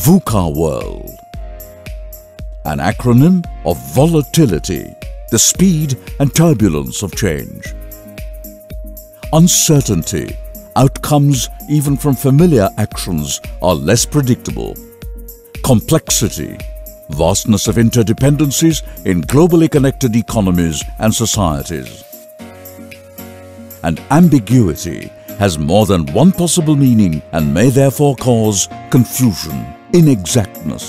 VUCA world, an acronym of volatility, the speed and turbulence of change. Uncertainty, outcomes even from familiar actions are less predictable. Complexity, vastness of interdependencies in globally connected economies and societies. And ambiguity has more than one possible meaning and may therefore cause confusion, inexactness.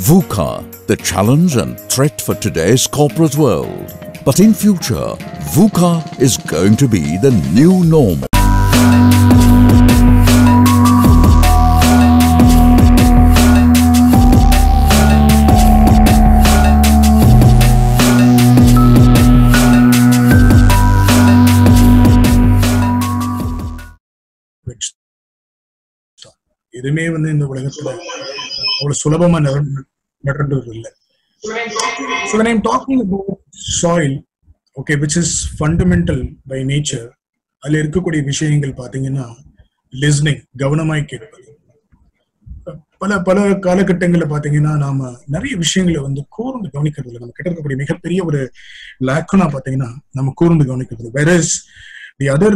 VUCA, the challenge and threat for today's corporate world. But in future, VUCA is going to be the new normal. இதுமே வந்து இந்த உலகத்துல அவ்வளவு சுலபமா நடந்துறது இல்லை. So when I'm talking about soil, okay, which is fundamental by nature, அதுல இருக்கக்கூடிய விஷயங்கள் பாத்தீங்கன்னா listening, கவனமாய் கேட்பது. பல காலகட்டங்களில் பாத்தீங்கன்னா நாம நிறைய விஷயங்களை வந்து கூர்ந்து கவனிக்கிறது. நம்ம கிட்ட இருக்கக்கூடிய மிகப்பெரிய ஒரு லாக்குனா பாத்தீங்கன்னா நம்ம கூர்ந்து கவனிக்கிறது. whereas the other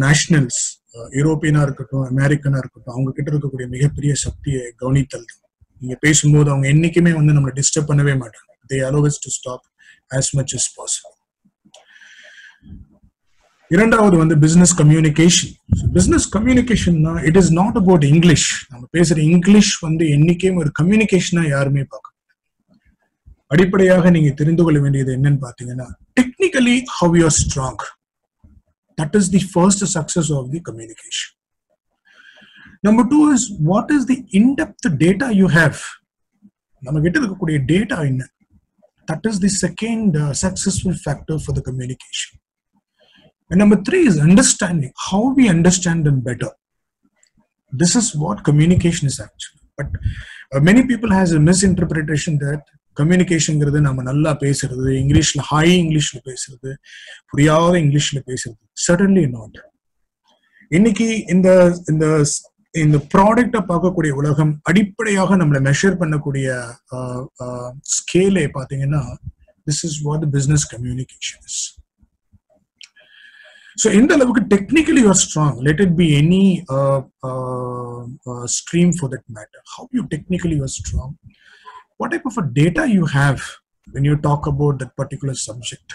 nationals, யூரோப்பியனா இருக்கட்டும், அமெரிக்கனா இருக்கட்டும், அவங்க கிட்ட இருக்கக்கூடிய மிகப்பெரிய சக்தியை கவனித்தல். நீங்க பேசும்போது அவங்க என்னைக்குமே வந்து நம்மளை டிஸ்டர்ப் பண்ணவே மாட்டாங்க. they allow us to stop as much as possible. இரண்டாவது வந்து பிசினஸ் கம்யூனிகேஷன். பிசினஸ் கம்யூனிகேஷன்னா it is not about English. நம்ம பேசுற இங்கிலீஷ் வந்து என்னைக்குமே ஒரு கம்யூனிகேஷனா யாருமே பார்க்க. அடிப்படையாக நீங்க தெரிந்து கொள்ள வேண்டியது என்னன்னு பாத்தீங்கன்னா, technically how you are strong. That is the first success of the communication. Number two is, what is the in-depth data you have? நம்ம கிட்ட இருக்கக்கூடிய data என்ன? That is the second successful factor for the communication. And number three is understanding. How we understand them better. This is what communication is actually. But many people has a misinterpretation that கம்யூனிகேஷன்ங்கிறது நம்ம நல்லா பேசுறது, இங்கிலீஷ்ல high இங்கிலீஷ்ல பேசுறது, புரியாத இங்கிலீஷ்ல பேசுறது. Suddenly not. இன்னைக்கு இந்த இந்த இந்த ப்ராடக்டை பார்க்கக்கூடிய உலகம் அடிப்படையாக நம்மளை மெஷர் பண்ணக்கூடிய ஸ்கேலே பாத்தீங்கன்னா, this is what the business communication is. So இந்த அளவுக்கு technically you are strong. Let it be any stream for that matter. How you technically are strong, what type of a data you have when you talk about that particular subject,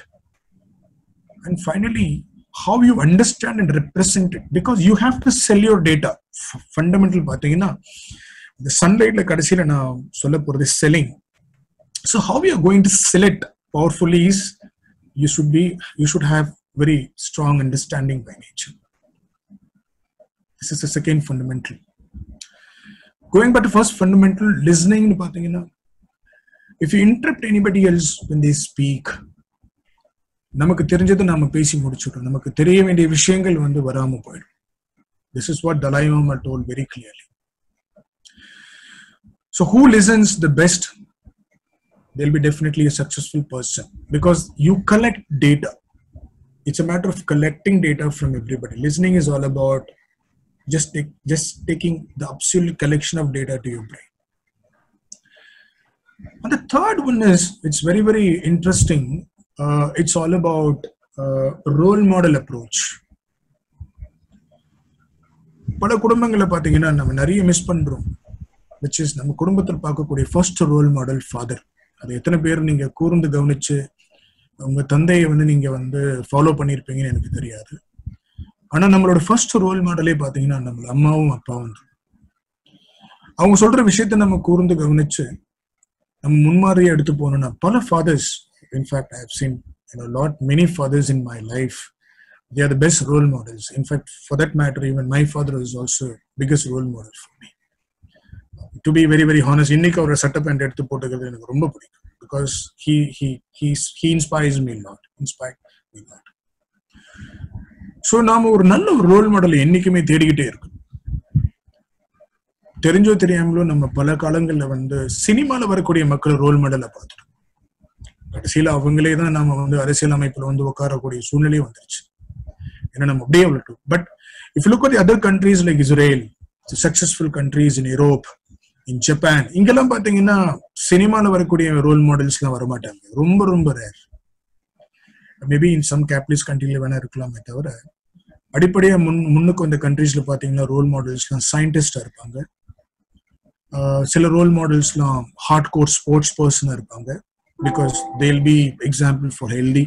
and finally how you understand and represent it, because you have to sell your data. Fundamental pathina the sunlight la kadasila na solla poradhu selling. So how you are going to sell it powerfully is you should have very strong understanding by nature. This is the second fundamental. Going back to first fundamental, listening nu pathina, if you interrupt anybody else when they speak, நமக்கு தெரிஞ்சதை நாம பேசி முடிச்சுட்டோம். நமக்கு தெரிய வேண்டிய விஷயங்கள் வந்து வராம போயிடும். This is what Dalai Lama told very clearly. So who listens the best? They'll be definitely a successful person, because you collect data. It's a matter of collecting data from everybody. Listening is all about just taking the absolute collection of data to your brain. And the third one is, it's very, very interesting. It's all about role model approach. பல குடும்பங்களை பார்த்தீங்கன்னா நம்ம நிறைய miss பண்றோம். which is நம்ம குடும்பத்தில் பார்க்கக்கூடிய first role model father. அது எத்தனை பேர் நீங்க கூர்ந்து கவனிச்சு உங்க தந்தையை வந்து நீங்க வந்து ஃபாலோ பண்ணியிருப்பீங்கன்னு எனக்கு தெரியாது. ஆனா நம்மளோட ஃபர்ஸ்ட் ரோல் மாடலே பாத்தீங்கன்னா நம்ம அம்மாவும் அப்பாவும். அவங்க சொல்ற விஷயத்த நம்ம கூர்ந்து கவனிச்சு நம்ம முன்மாதிரியா எடுத்து போனோம்னா பல fathers, in fact I have seen many fathers in my life, they are the best role models. In fact, for that matter, even my father is also biggest role model for me. To be very, very honest, இன்னைக்கு ஒரு setup and எடுத்து போட்டுக்கிறது எனக்கு ரொம்ப பிடிக்கும். Because he inspires me a lot. So நாம ஒரு நல்ல ஒரு ரோல் மாடல் என்னைக்குமே தேடிக்கிட்டே இருக்கும். தெரிஞ்சோ தெரியாமலோ நம்ம பல காலங்கள்ல வந்து சினிமால வரக்கூடிய மக்கள் ரோல் மாடலை பார்த்துட்டோம். கடைசியில அவங்களே தான் நம்ம வந்து அரசியல் அமைப்புல வந்து உட்காரக்கூடிய சூழ்நிலையே வந்துருச்சு. ஏன்னா நம்ம அப்படியே விட்டுட்டோம். But if you look at the other countries like Israel, the successful countries in Europe, in Japan இங்கெல்லாம் பாத்தீங்கன்னா சினிமால வரக்கூடிய ரோல் மாடல்ஸ் எல்லாம் வரமாட்டாங்க, ரொம்ப ரொம்ப rare. Maybe in some capitalist கண்ட்ரில வேணா இருக்கலாமே தவிர, அடிப்படையா முன்னுக்கு வந்த கண்ட்ரீஸ்ல பாத்தீங்கன்னா ரோல் மாடல்ஸ்லாம் சயின்டிஸ்டா இருப்பாங்க. சில ரோல் மாடல்ஸ்லாம் ஹார்ட் கோர் ஸ்போர்ட்ஸ் பர்சனா இருப்பாங்க, because they will be example for healthy.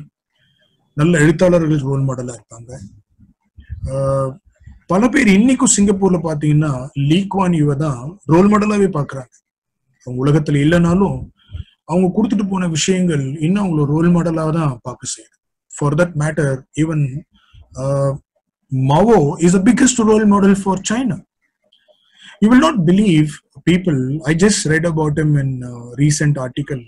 நல்ல எழுத்தாளர்கள் ரோல் மாடலா இருப்பாங்க. பல பேர் இன்னைக்கும் சிங்கப்பூர்ல பாத்தீங்கன்னா லீ குவான் யூவை தான் ரோல் மாடலாவே பாக்குறாங்க. அவங்க உலகத்துல இல்லைனாலும் அவங்க கொடுத்துட்டு போன விஷயங்கள் இன்னும் அவங்கள ரோல் மாடலா தான் பார்க்க செய்யுது. For that matter even Mao is the biggest role model for China. You will not believe, people, I just read about him in a recent article.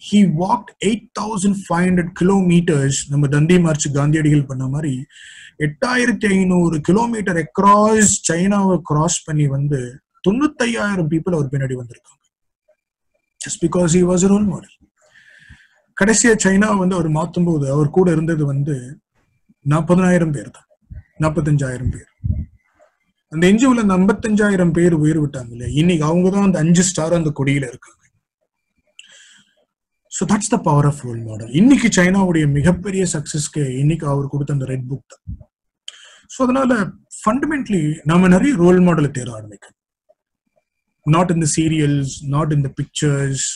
He walked 8,500 kilometers. நம்ம தண்டி மார்ச் காந்தியடிகள் பண்ண மாதிரி 8,500 kilometre across சைனாவை cross பண்ணி வந்து 95,000 people அவர் பின்னாடி வந்திருக்காங்க. Just because he was a role model. கடைசியா China வந்து அவர் மாற்றும் போது அவர் கூட இருந்தது வந்து 40,000 பேர் தான், 45,000 பேர். அந்த என்ஜிஓல அந்த 55,000 பேர் உயிர் விட்டாங்க இல்லையா, இன்னைக்கு அவங்க தான் அந்த 5 ஸ்டார் அந்த கொடியில இருக்காங்க. So that's the power of role model. இன்னைக்கு சைனாவுடைய மிகப்பெரிய சக்சஸ்க்கு இன்னைக்கு அவர் கொடுத்த அந்த ரெட் புக் தான். ஸோ அதனால ஃபண்டமெண்டலி நம்ம நிறைய ரோல் மாடலை தேட ஆரம்பிக்கணும். Not in the serials, not in the pictures,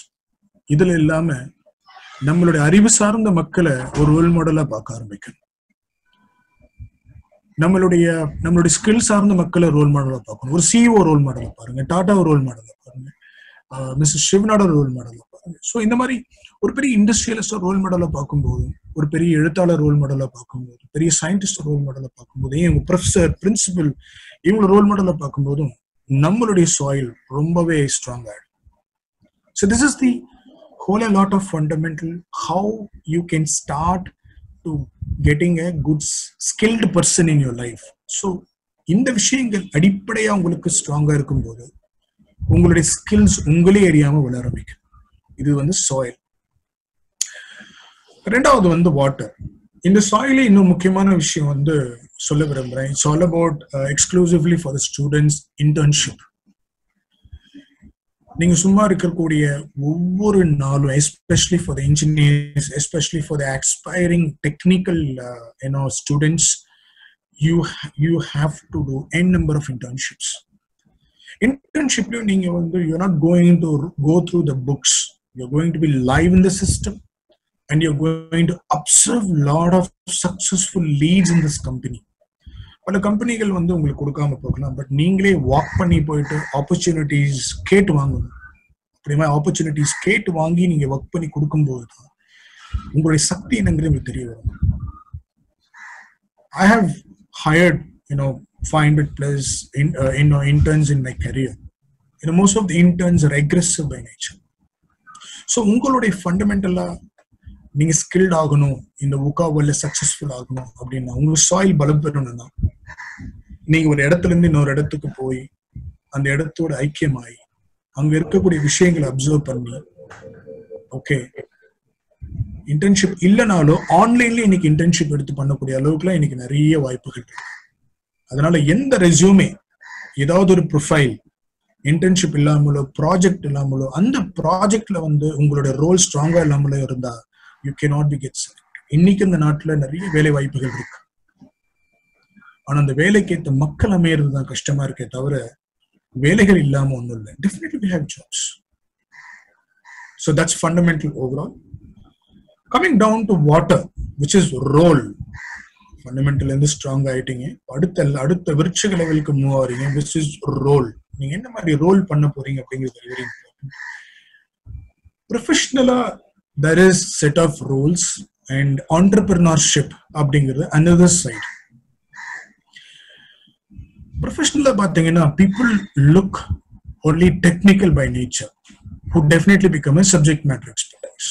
இதுல இல்லாம நம்மளுடைய அறிவு சார்ந்த மக்களை ஒரு ரோல் மாடலா பார்க்க ஆரம்பிக்கணும். நம்மளுடைய ஸ்கில் சார்ந்த மக்களை ரோல் மாடலா பார்க்கணும். ஒரு சிஇஓ ரோல் மாடலா பாருங்க, டாடா ரோல் மாடலா பாருங்க, மிஸ்டர் சிவநாட ரோல் மாடலா பாருங்க. ஸோ இந்த மாதிரி ஒரு பெரிய இண்டஸ்ட்ரியலிஸ்ட் ரோல் மாடலா பார்க்கும்போது, ஒரு பெரிய எழுத்தாளர் ரோல் மாடலா பார்க்கும்போது, பெரிய சயின்டிஸ்ட் ரோல் மாடலா பார்க்கும்போது, இவங்க ப்ரொஃபசர், பிரின்சிபல், இவங்க ரோல் மாடலா பார்க்கும்போதும் நம்மளுடைய சாயில் ரொம்பவே ஸ்ட்ராங் ஆயிடும். So this is the whole a lot of fundamental how you can start to getting a good skilled person in your life. So இந்த விஷயங்கள் அடிப்படையா உங்களுக்கு ஸ்ட்ராங்கா இருக்கும்போது உங்களுடைய ஸ்கில்ஸ் உங்களே அறியாம வளர ஆரம்பிக்கும். இது வந்து சாயில். ரெண்டாவது வந்து வாட்டர். இந்த சாயில இன்னும் முக்கியமான விஷயம் வந்து சொல்ல விரும்புறேன். It's all about exclusively for the students internship. நீங்க சும்மா இருக்கக்கூடிய ஒவ்வொரு நாளும், especially for the engineers, especially for the aspiring technical students, you have to do n number of internships. Internship நீங்க வந்து you're not going to go through the books, you're going to be live in the system and you're going to observe lot of successful leads in this company. பல கம்பெனிகள் வந்து உங்களுக்கு கொடுக்காம போகலாம், but நீங்களே walk பண்ணி போயிட்டு ஆப்பர்ச்சுனிட்டிஸ் கேட்டு வாங்கணும். அப்படிமா ஆப்பர்ச்சுனிட்டிஸ் கேட்டு வாங்கி நீங்க ஒர்க் பண்ணி கொடுக்கும்போது தான் உங்களுடைய சக்தி என்னங்கிறது உங்களுக்கு தெரிய வரும். I have hired 500 plus interns in my career. Most of the interns are aggressive by nature. So உங்களுடைய ஃபண்டமெண்டலா நீங்க ஸ்கில்ட் ஆகணும், இந்த உக்காவல்ல சக்சஸ்ஃபுல் ஆகணும் அப்படின்னா, உங்க சாயில் பலம் பெறணும்னா நீங்க ஒரு இடத்துல இருந்து இன்னொரு இடத்துக்கு போய் அந்த இடத்தோட ஐக்கியமாயி அங்க இருக்கக்கூடிய விஷயங்களை அப்சர்வ் பண்ணி, ஓகே இன்டர்ன்ஷிப் இல்லைனாலும் ஆன்லைன்ல இன்னைக்கு இன்டர்ன்ஷிப் எடுத்து பண்ணக்கூடிய அளவுக்குலாம் இன்னைக்கு நிறைய வாய்ப்புகள் இருக்கு. அதனால எந்த ரெஸ்யூமே, ஏதாவது ஒரு ப்ரொஃபைல் இன்டர்ன்ஷிப் இல்லாமலோ ப்ராஜெக்ட் இல்லாமலோ, அந்த ப்ராஜெக்ட்ல வந்து உங்களோட ரோல் ஸ்ட்ராங்கா இல்லாமலோ இருந்தா you cannot be get selected. இன்னைக்கு இந்த நாட்டுல நிறைய வேலை வாய்ப்புகள் இருக்கு, ஆனா அந்த வேலைக்கு ஏற்ற மக்கள் அமையறது தான் கஷ்டமா இருக்கே தவிர வேலைகள் இல்லாம ஒண்ணும் இல்லை. Definitely we have jobs. So that's fundamental overall. Coming down to water, which is role. Fundamental இருந்து ஸ்ட்ராங் ஆயிட்டீங்க, அடுத்த விருட்ச லெவலுக்கு மூவ் ஆறீங்க, which is role. நீங்க என்ன மாதிரி ரோல் பண்ண போறீங்க அப்படிங்கிறது வெரி இம்பார்ட்டன்ட். ப்ரொஃபஷனலா there is set of rules and entrepreneurship அப்படிங்கிறது another side. Professionally பாத்தீங்கன்னா people look only technical by nature, who definitely become a subject matter expertise.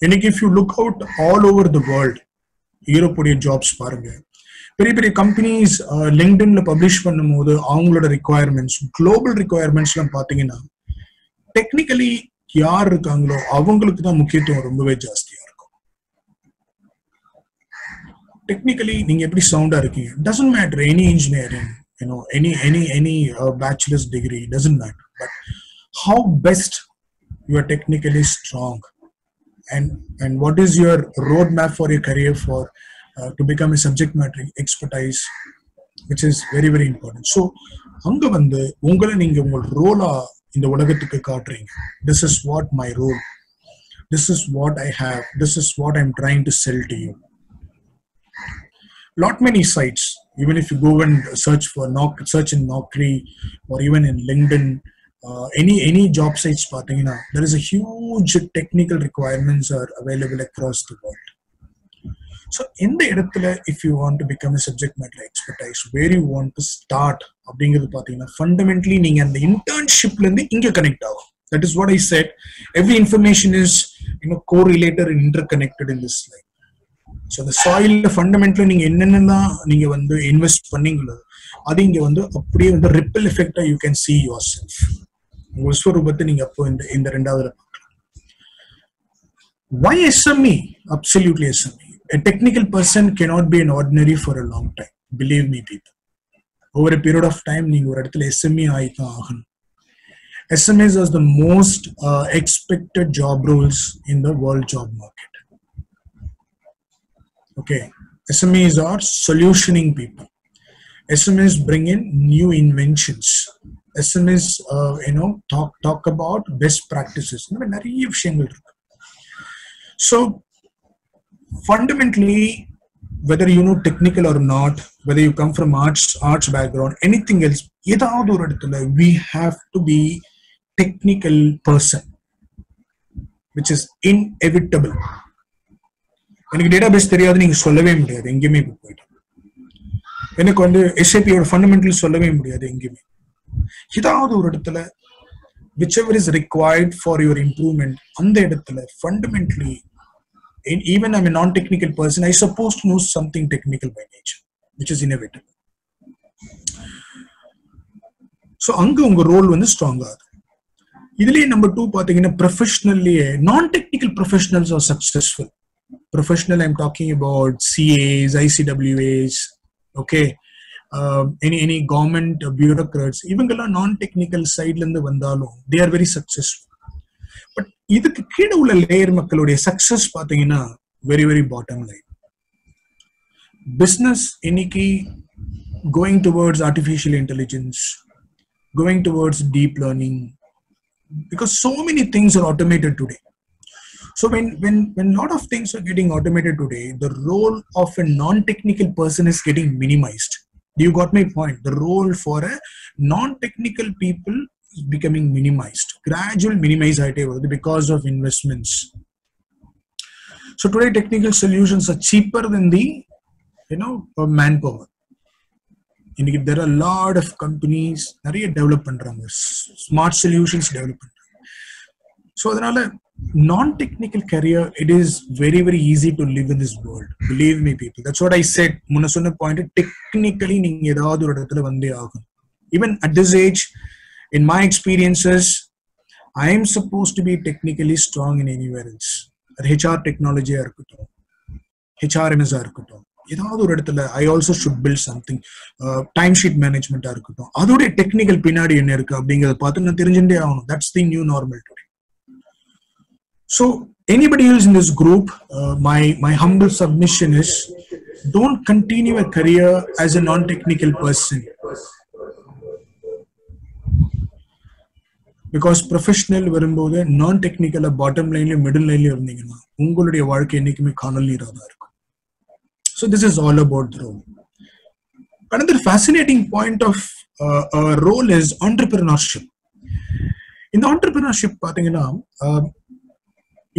இன்னைக்கு if you look out all over the world, யூரோப்புடைய jobs பாருங்க, பெரிய பெரிய companies லிங்க்டின்ல publish பண்ணும்போது அவங்களோட requirements, global requirements எல்லாம் பாத்தீங்கன்னா டெக்னிக்கலி யார் இருக்காங்களோ அவங்களுக்கு தான் முக்கியத்துவம் ரொம்பவே ஜாஸ்தியா இருக்கும். டெக்னிக்கலி நீங்க எப்படி சவுண்டா இருக்கீங்க, doesn't matter any engineering, any bachelor's degree, doesn't matter, but how best you are technically strong, and what is your roadmap for your career for to become a subject matter expertise, which is very very important. So அங்க வந்து உங்களை நீங்க உங்க ரோலா இந்த உலகத்துக்கு காட்டுறீங்க. This is what my role, this is what I have, this is what I'm trying to sell to you. Lot many sites, even if you go and search in Naukri or even in LinkedIn, any job sites, there is a huge technical requirements are available across the world. So in the இடத்துல, if you want to become a subject matter expertise, where you want to start, fundamentally நீங்க அந்த internshipல இருந்து இங்க connect ஆகும். That is what I said. Every information is correlated and interconnected in this slide. So the soil fundamentally நீங்க என்னென்னலாம் நீங்க வந்து invest பண்ணீங்களோ அது இங்க வந்து அப்படியே வந்து ripple effect you can see yourself. உங்க ஸ்வரூபத்தை நீங்க அப்போ இந்த ரெண்டாவதுல பார்க்கலாம். Why SME? Absolutely SME. A technical person cannot be an ordinary for a long time. Believe me, people. Over a period of time, நீங்க ஒரு இடத்துல SME ஆயிதான் ஆகணும். SMEs are the most expected job roles in the world job market. Okay, SMEs are solutioning people. SMEs bring in new inventions. SMEs, talk about best practices. So fundamentally, whether you know technical or not, whether you come from arts background, anything else, we have to be technical person, which is inevitable. எனக்கு database தெரியாது நீங்க சொல்லவே முடியாது எங்கேயுமே போயிட்டு. எனக்கு வந்து SAPயோட fundamental சொல்லவே முடியாது எங்கேயுமே. ஏதாவது ஒரு இடத்துல whichever is required for your improvement, அந்த இடத்துல fundamentally, even I'm a non-technical person, I supposed to know something technical by nature, which is inevitable. So அங்க உங்க ரோல் வந்து ஸ்ட்ராங் ஆகுது. இதுலயே நம்பர் 2 பாத்தீங்கன்னா ப்ரொஃபஷனல்லி non-technical professionals are successful. Professional, I'm talking about CAs, ICWAs, okay, any government bureaucrats, இவங்கெல்லா non-technical sideல இருந்து வந்தாலும் they are very successful. But இதுக்கு கீழ உள்ள லேயர் மக்களுடைய சக்சஸ் பாத்தீங்கன்னா very very bottom line. Business இன்னைக்கு going towards artificial intelligence, going towards deep learning, because so many things are automated today. So when a lot of things are getting automated today, the role of a non-technical person is getting minimized. You got my point. The role for a non-technical people is becoming minimized, gradual minimized because of investments. So today technical solutions are cheaper than the manpower. There are a lot of companies நிறைய develop பண்றாங்க, smart solutions develop பண்றாங்க. So அதனால non-technical career, it is very very easy to live in this world. Believe me, people. That's what I said. முன்ன சொன்ன point, technically நீங்க ஏதாவது ஒரு இடத்துல வந்தே ஆகும். Even at this age, in my experiences, I am supposed to be technically strong in anywhere else. HR technology ஆ இருக்கட்டும், HRMS ஆ இருக்கட்டும், ஏதாவது ஒரு இடத்துல I also should build something. Time sheet management ஆ இருக்கட்டும், அதோட டெக்னிக்கல் பின்னாடி என்ன இருக்கு அப்படிங்கறத பார்த்து நான் தெரிஞ்சுட்டே ஆகணும். That's the new normal today. So anybody else in this group, my humble submission is, don't continue a career as a non-technical person, because professional வரும்போது non-technical bottom line middle line இருந்தீங்கன்னா உங்களுடைய வாழ்க்கை என்னைக்குமே காணல் நீராதா இருக்கும். So this is all about the role. Another fascinating point of role is entrepreneurship. In the entrepreneurship பாத்தீங்கன்னா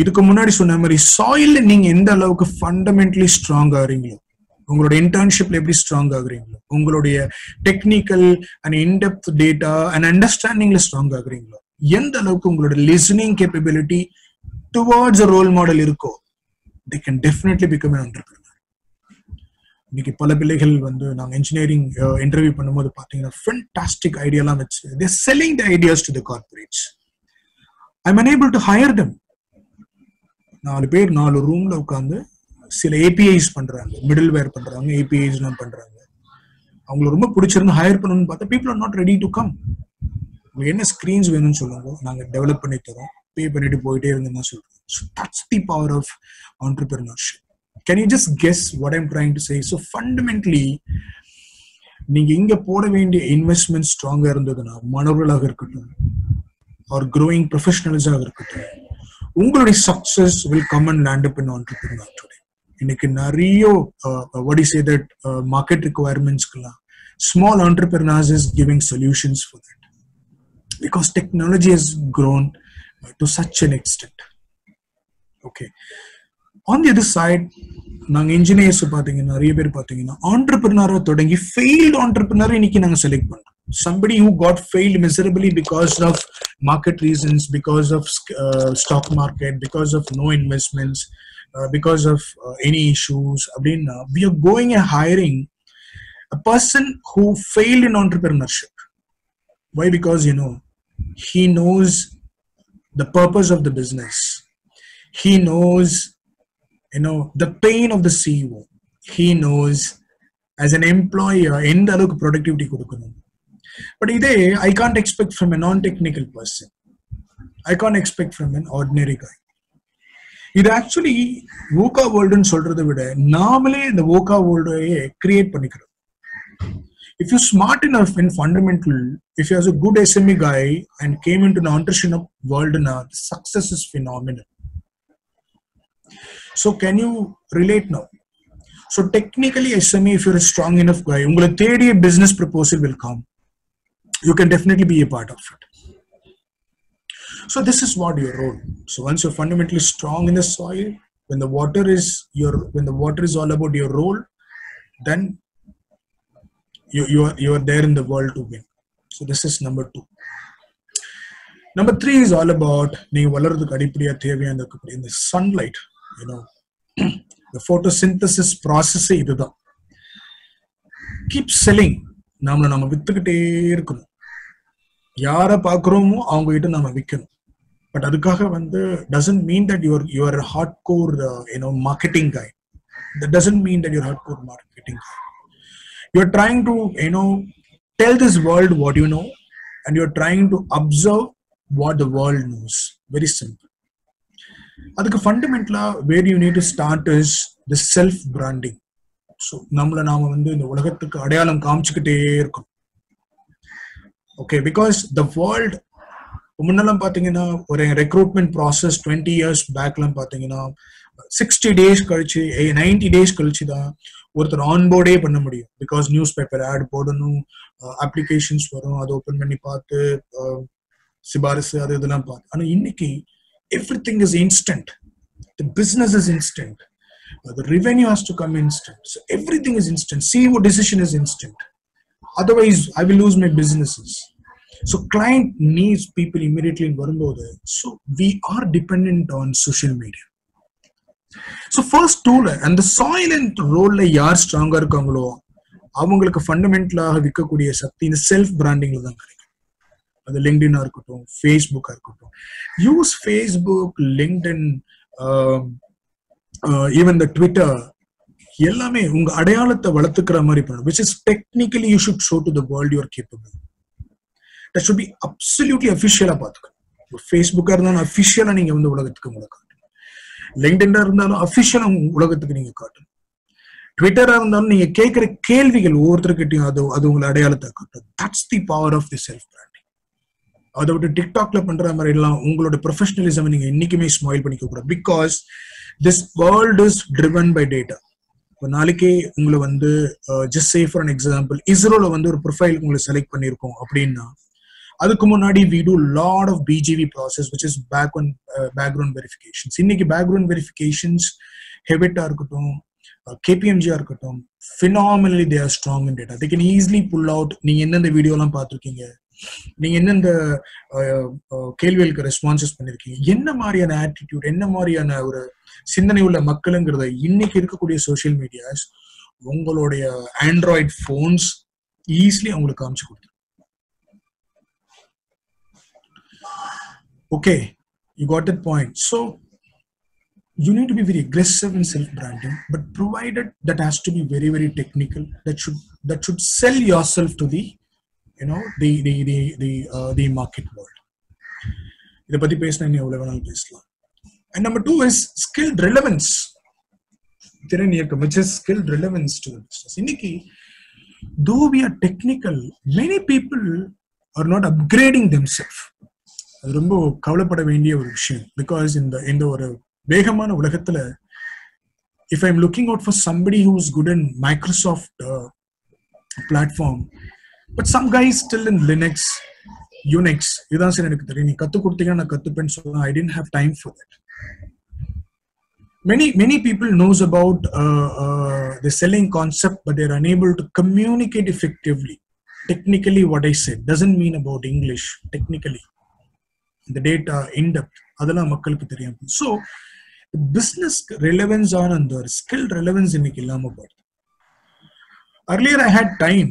இதுக்கு முன்னாடி சொன்ன மாதிரி சாயில்ல நீங்க எந்த அளவுக்கு ஃபண்டமெண்டலி ஸ்ட்ராங் ஆகுறீங்களோ, உங்களோட இன்டர்ன்ஷிப்ல எப்படி ஸ்ட்ராங் ஆகுறீங்களோ, உங்களுடைய technical and in-depth data and அண்டர்ஸ்டாண்டிங்ல ஸ்ட்ராங் ஆகுறீங்களோ, எந்த அளவுக்கு உங்களோட listening capability towards a role model இருக்கோ, they can definitely become an entrepreneur. இன்னைக்கு பல பிள்ளைகள் வந்து நாங்க இன்ஜினியரிங் இன்டர்வியூ பண்ணும்போது பாத்தீங்கன்னா ஃபென்டாஸ்டிக் ஐடியாலாம் வச்சு they're selling the ideas to the corporates. I'm unable to hire them. 4 பேர் 4 ரூம்ல உட்காந்து சில APIs பண்றாங்க, மிடில் வேர் பண்றாங்க, APIs எல்லாம் பண்றாங்க. அவங்களுக்கு ரொம்ப பிடிச்சிருந்து ஹையர் பண்ணணும்னு பார்த்தா people are not ready to come. என்ன ஸ்கிரீன்ஸ் வேணும்னு சொல்லுங்க, நாங்க டெவலப் பண்ணி தரோம், பே பண்ணிட்டு போயிட்டே இருங்கன்னு தான் சொல்றோம். So that's the power of entrepreneurship. Can you just guess what I'm trying to say? So fundamentally நீங்க இங்க போட வேண்டிய இன்வெஸ்ட்மெண்ட் ஸ்ட்ராங்கா இருந்ததுன்னா, மாணவர்களாக இருக்கட்டும் or growing professionals ஆக இருக்கட்டும், உங்களுடைய success will come and land up in entrepreneur today. இன்னைக்கு நிறைய what do you say that market requirements-க்குலாம் small entrepreneurs is giving solutions for that, because technology has grown to such an extent. Okay, on the other side, நாங்க engineers பாத்தீங்கன்னா நிறைய பேர் பாத்தீங்கன்னா entrepreneur தொடங்கி failed entrepreneur இன்னைக்கு நாங்க select பண்றோம். Somebody who got failed miserably because of market reasons, because of stock market, because of no investments, because of any issues. We are going and hiring a person who failed in entrepreneurship. Why? Because he knows the purpose of the business. He knows the pain of the CEO. He knows as an employer endha alukku productivity kudukanum. But I can't expect from a non-technical person. I can't expect from an ordinary guy. It actually VUCA world nu solradha vida naamale the VUCA world create panikrom. If you're smart enough in fundamental, if you're a good SME guy and came into the entrepreneurship world, the success is phenomenal. So can you relate now? So technically SME, if you're a strong enough guy, ungala thedi business proposal will come. You can definitely be a part of it. So this is what your role. So once you're fundamentally strong in the soil, when the water is all about your role, then you are there in the world to win. So this is number 2. Number 3 is all about நீங்க வளர்றதுக்கு அடிப்படையா தேவையான இந்த sunlight. The photosynthesis process இதுதான். Keep selling. நம்ம வித்துக்கிட்டே இருக்கணும். யாரை பார்க்குறோமோ அவங்க கிட்ட நம்ம விற்கணும். பட் அதுக்காக doesn't mean that you are a hardcore marketing guy. That doesn't mean that you're a hardcore marketing guy. You're trying to tell this world what you know, and you're trying to observe what the world knows. Very simple. அதுக்கு ஃபண்டமெண்டலா where you need to start is the self branding. So நாம இந்த உலகத்துக்கு அடையாளம் காமிச்சுக்கிட்டே இருக்கோம். Okay, because the world முன்னெல்லாம் பாத்தீங்கன்னா ஒரு recruitment process 20 years பேக்லாம் பாத்தீங்கன்னா 60 days கழிச்சு 90 days கழிச்சு தான் ஒருத்தர் ஆன்போர்டே பண்ண முடியும். பிகாஸ் நியூஸ் பேப்பர் ஆட் போடணும், அப்ளிகேஷன்ஸ் வரும், அதை ஓபன் பண்ணி பார்த்து சிபாரிசு அது இதெல்லாம் பார்த்து. ஆனா இன்னைக்கு everything is instant. The business is instant. The revenue has to come instant. So everything is instant. CEO decision is instant. Otherwise, I will lose my businesses. So client needs people immediately in Varumbodhu. So we are dependent on social media. So first tool and the silent role la yaar stronger irukangalo avangalukku fundamentally vikkakudiya sakti in self branding la dhaan kadaikum. அது லிங்க்டினா இருக்கட்டும், ஃபேஸ்புக்கா இருக்கட்டும். Use Facebook, LinkedIn, even the Twitter, எல்லாமே உங்க அடையாளத்தை வளர்த்துக்கிற மாதிரி பண்ணணும். which is technically you should show to the world you are capable. That should be absolutely official-ஆ பார்த்துக்கணும். ஃபேஸ்புக்கா இருந்தாலும் அஃபிஷியலா நீங்க உலகத்துக்கு உங்களை காட்டணும். லிங்க்டினா இருந்தாலும் அஃபிஷியலா உலகத்துக்கு நீங்க காட்டணும். ட்விட்டரா இருந்தாலும் நீங்க கேட்கிற கேள்விகள் ஒவ்வொருத்தருக்கிட்டையும் அது உங்களை அடையாளத்தை காட்டும். That's the power of the self branding. அதை விட்டு டிக்டாக்ல பண்ற மாதிரி எல்லாம் உங்களோட ப்ரொஃபஷனலிசம் நீங்க என்னைக்குமே ஸ்மைல் பண்ணிக்க கூடாது. Because this world is driven by data. இப்போ நாளைக்கே உங்களை just say for an example, இஸ்ரோல ஒரு ப்ரொஃபைல் உங்களை செலக்ட் பண்ணிருக்கோம் அப்படின்னா அதுக்கு முன்னாடி we do lot of BGV process, which is background verifications. இன்னைக்கு background verifications ஹெபிட்டா இருக்கட்டும், KPMG இருக்கட்டும், phenomenally they are strong in data. They can easily pull out நீங்க எந்தெந்த வீடியோ எல்லாம் பார்த்திருக்கீங்க, நீங்க எந்தெந்த கேள்விகளுக்கு ரெஸ்பான்சஸ் பண்ணிருக்கீங்க, என்ன மாதிரியான ஆட்டிடியூட், என்ன மாதிரியான ஒரு சிந்தனை உள்ள மக்களுங்கிறத இன்னைக்கு இருக்கக்கூடிய சோசியல் மீடியாஸ் உங்களுடைய ஆண்ட்ராய்ட் போன்ஸ் ஈஸிலி அவங்களுக்கு காமிச்சு கொடுத்துரும். Okay, you got that point. So you need to be very aggressive in self branding, but provided that has to be very, very technical. That should sell yourself to the the market world. இதை பத்தி பேசினா இன்னும் எவ்வளவு வேணாலும் பேசலாம். And number 2 is skilled relevance. திறன் இயக்கம், which is skilled relevance to the business. இன்னைக்கு though we are technical, many people are not upgrading themselves. அது ரொம்ப கவலைப்பட வேண்டிய ஒரு விஷயம். Because இந்த ஒரு வேகமான உலகத்துல, if I'm looking out for somebody who's good in Microsoft platform, but some guys still in Linux, Unix, இதான் சார் எனக்கு தெரியும், நீ கத்து கொடுத்தீங்கன்னா நான் கத்துப்பேன்னு சொன்னா, I didn't have time for that. Many people knows about the selling concept, but they're unable to communicate effectively. Technically, what I said doesn't mean about English. Technically, the data in depth, adala makkalukku theriyum. So the business relevance on and the skill relevance இன்னைக்கு இல்லாம போகுது. Earlier I had time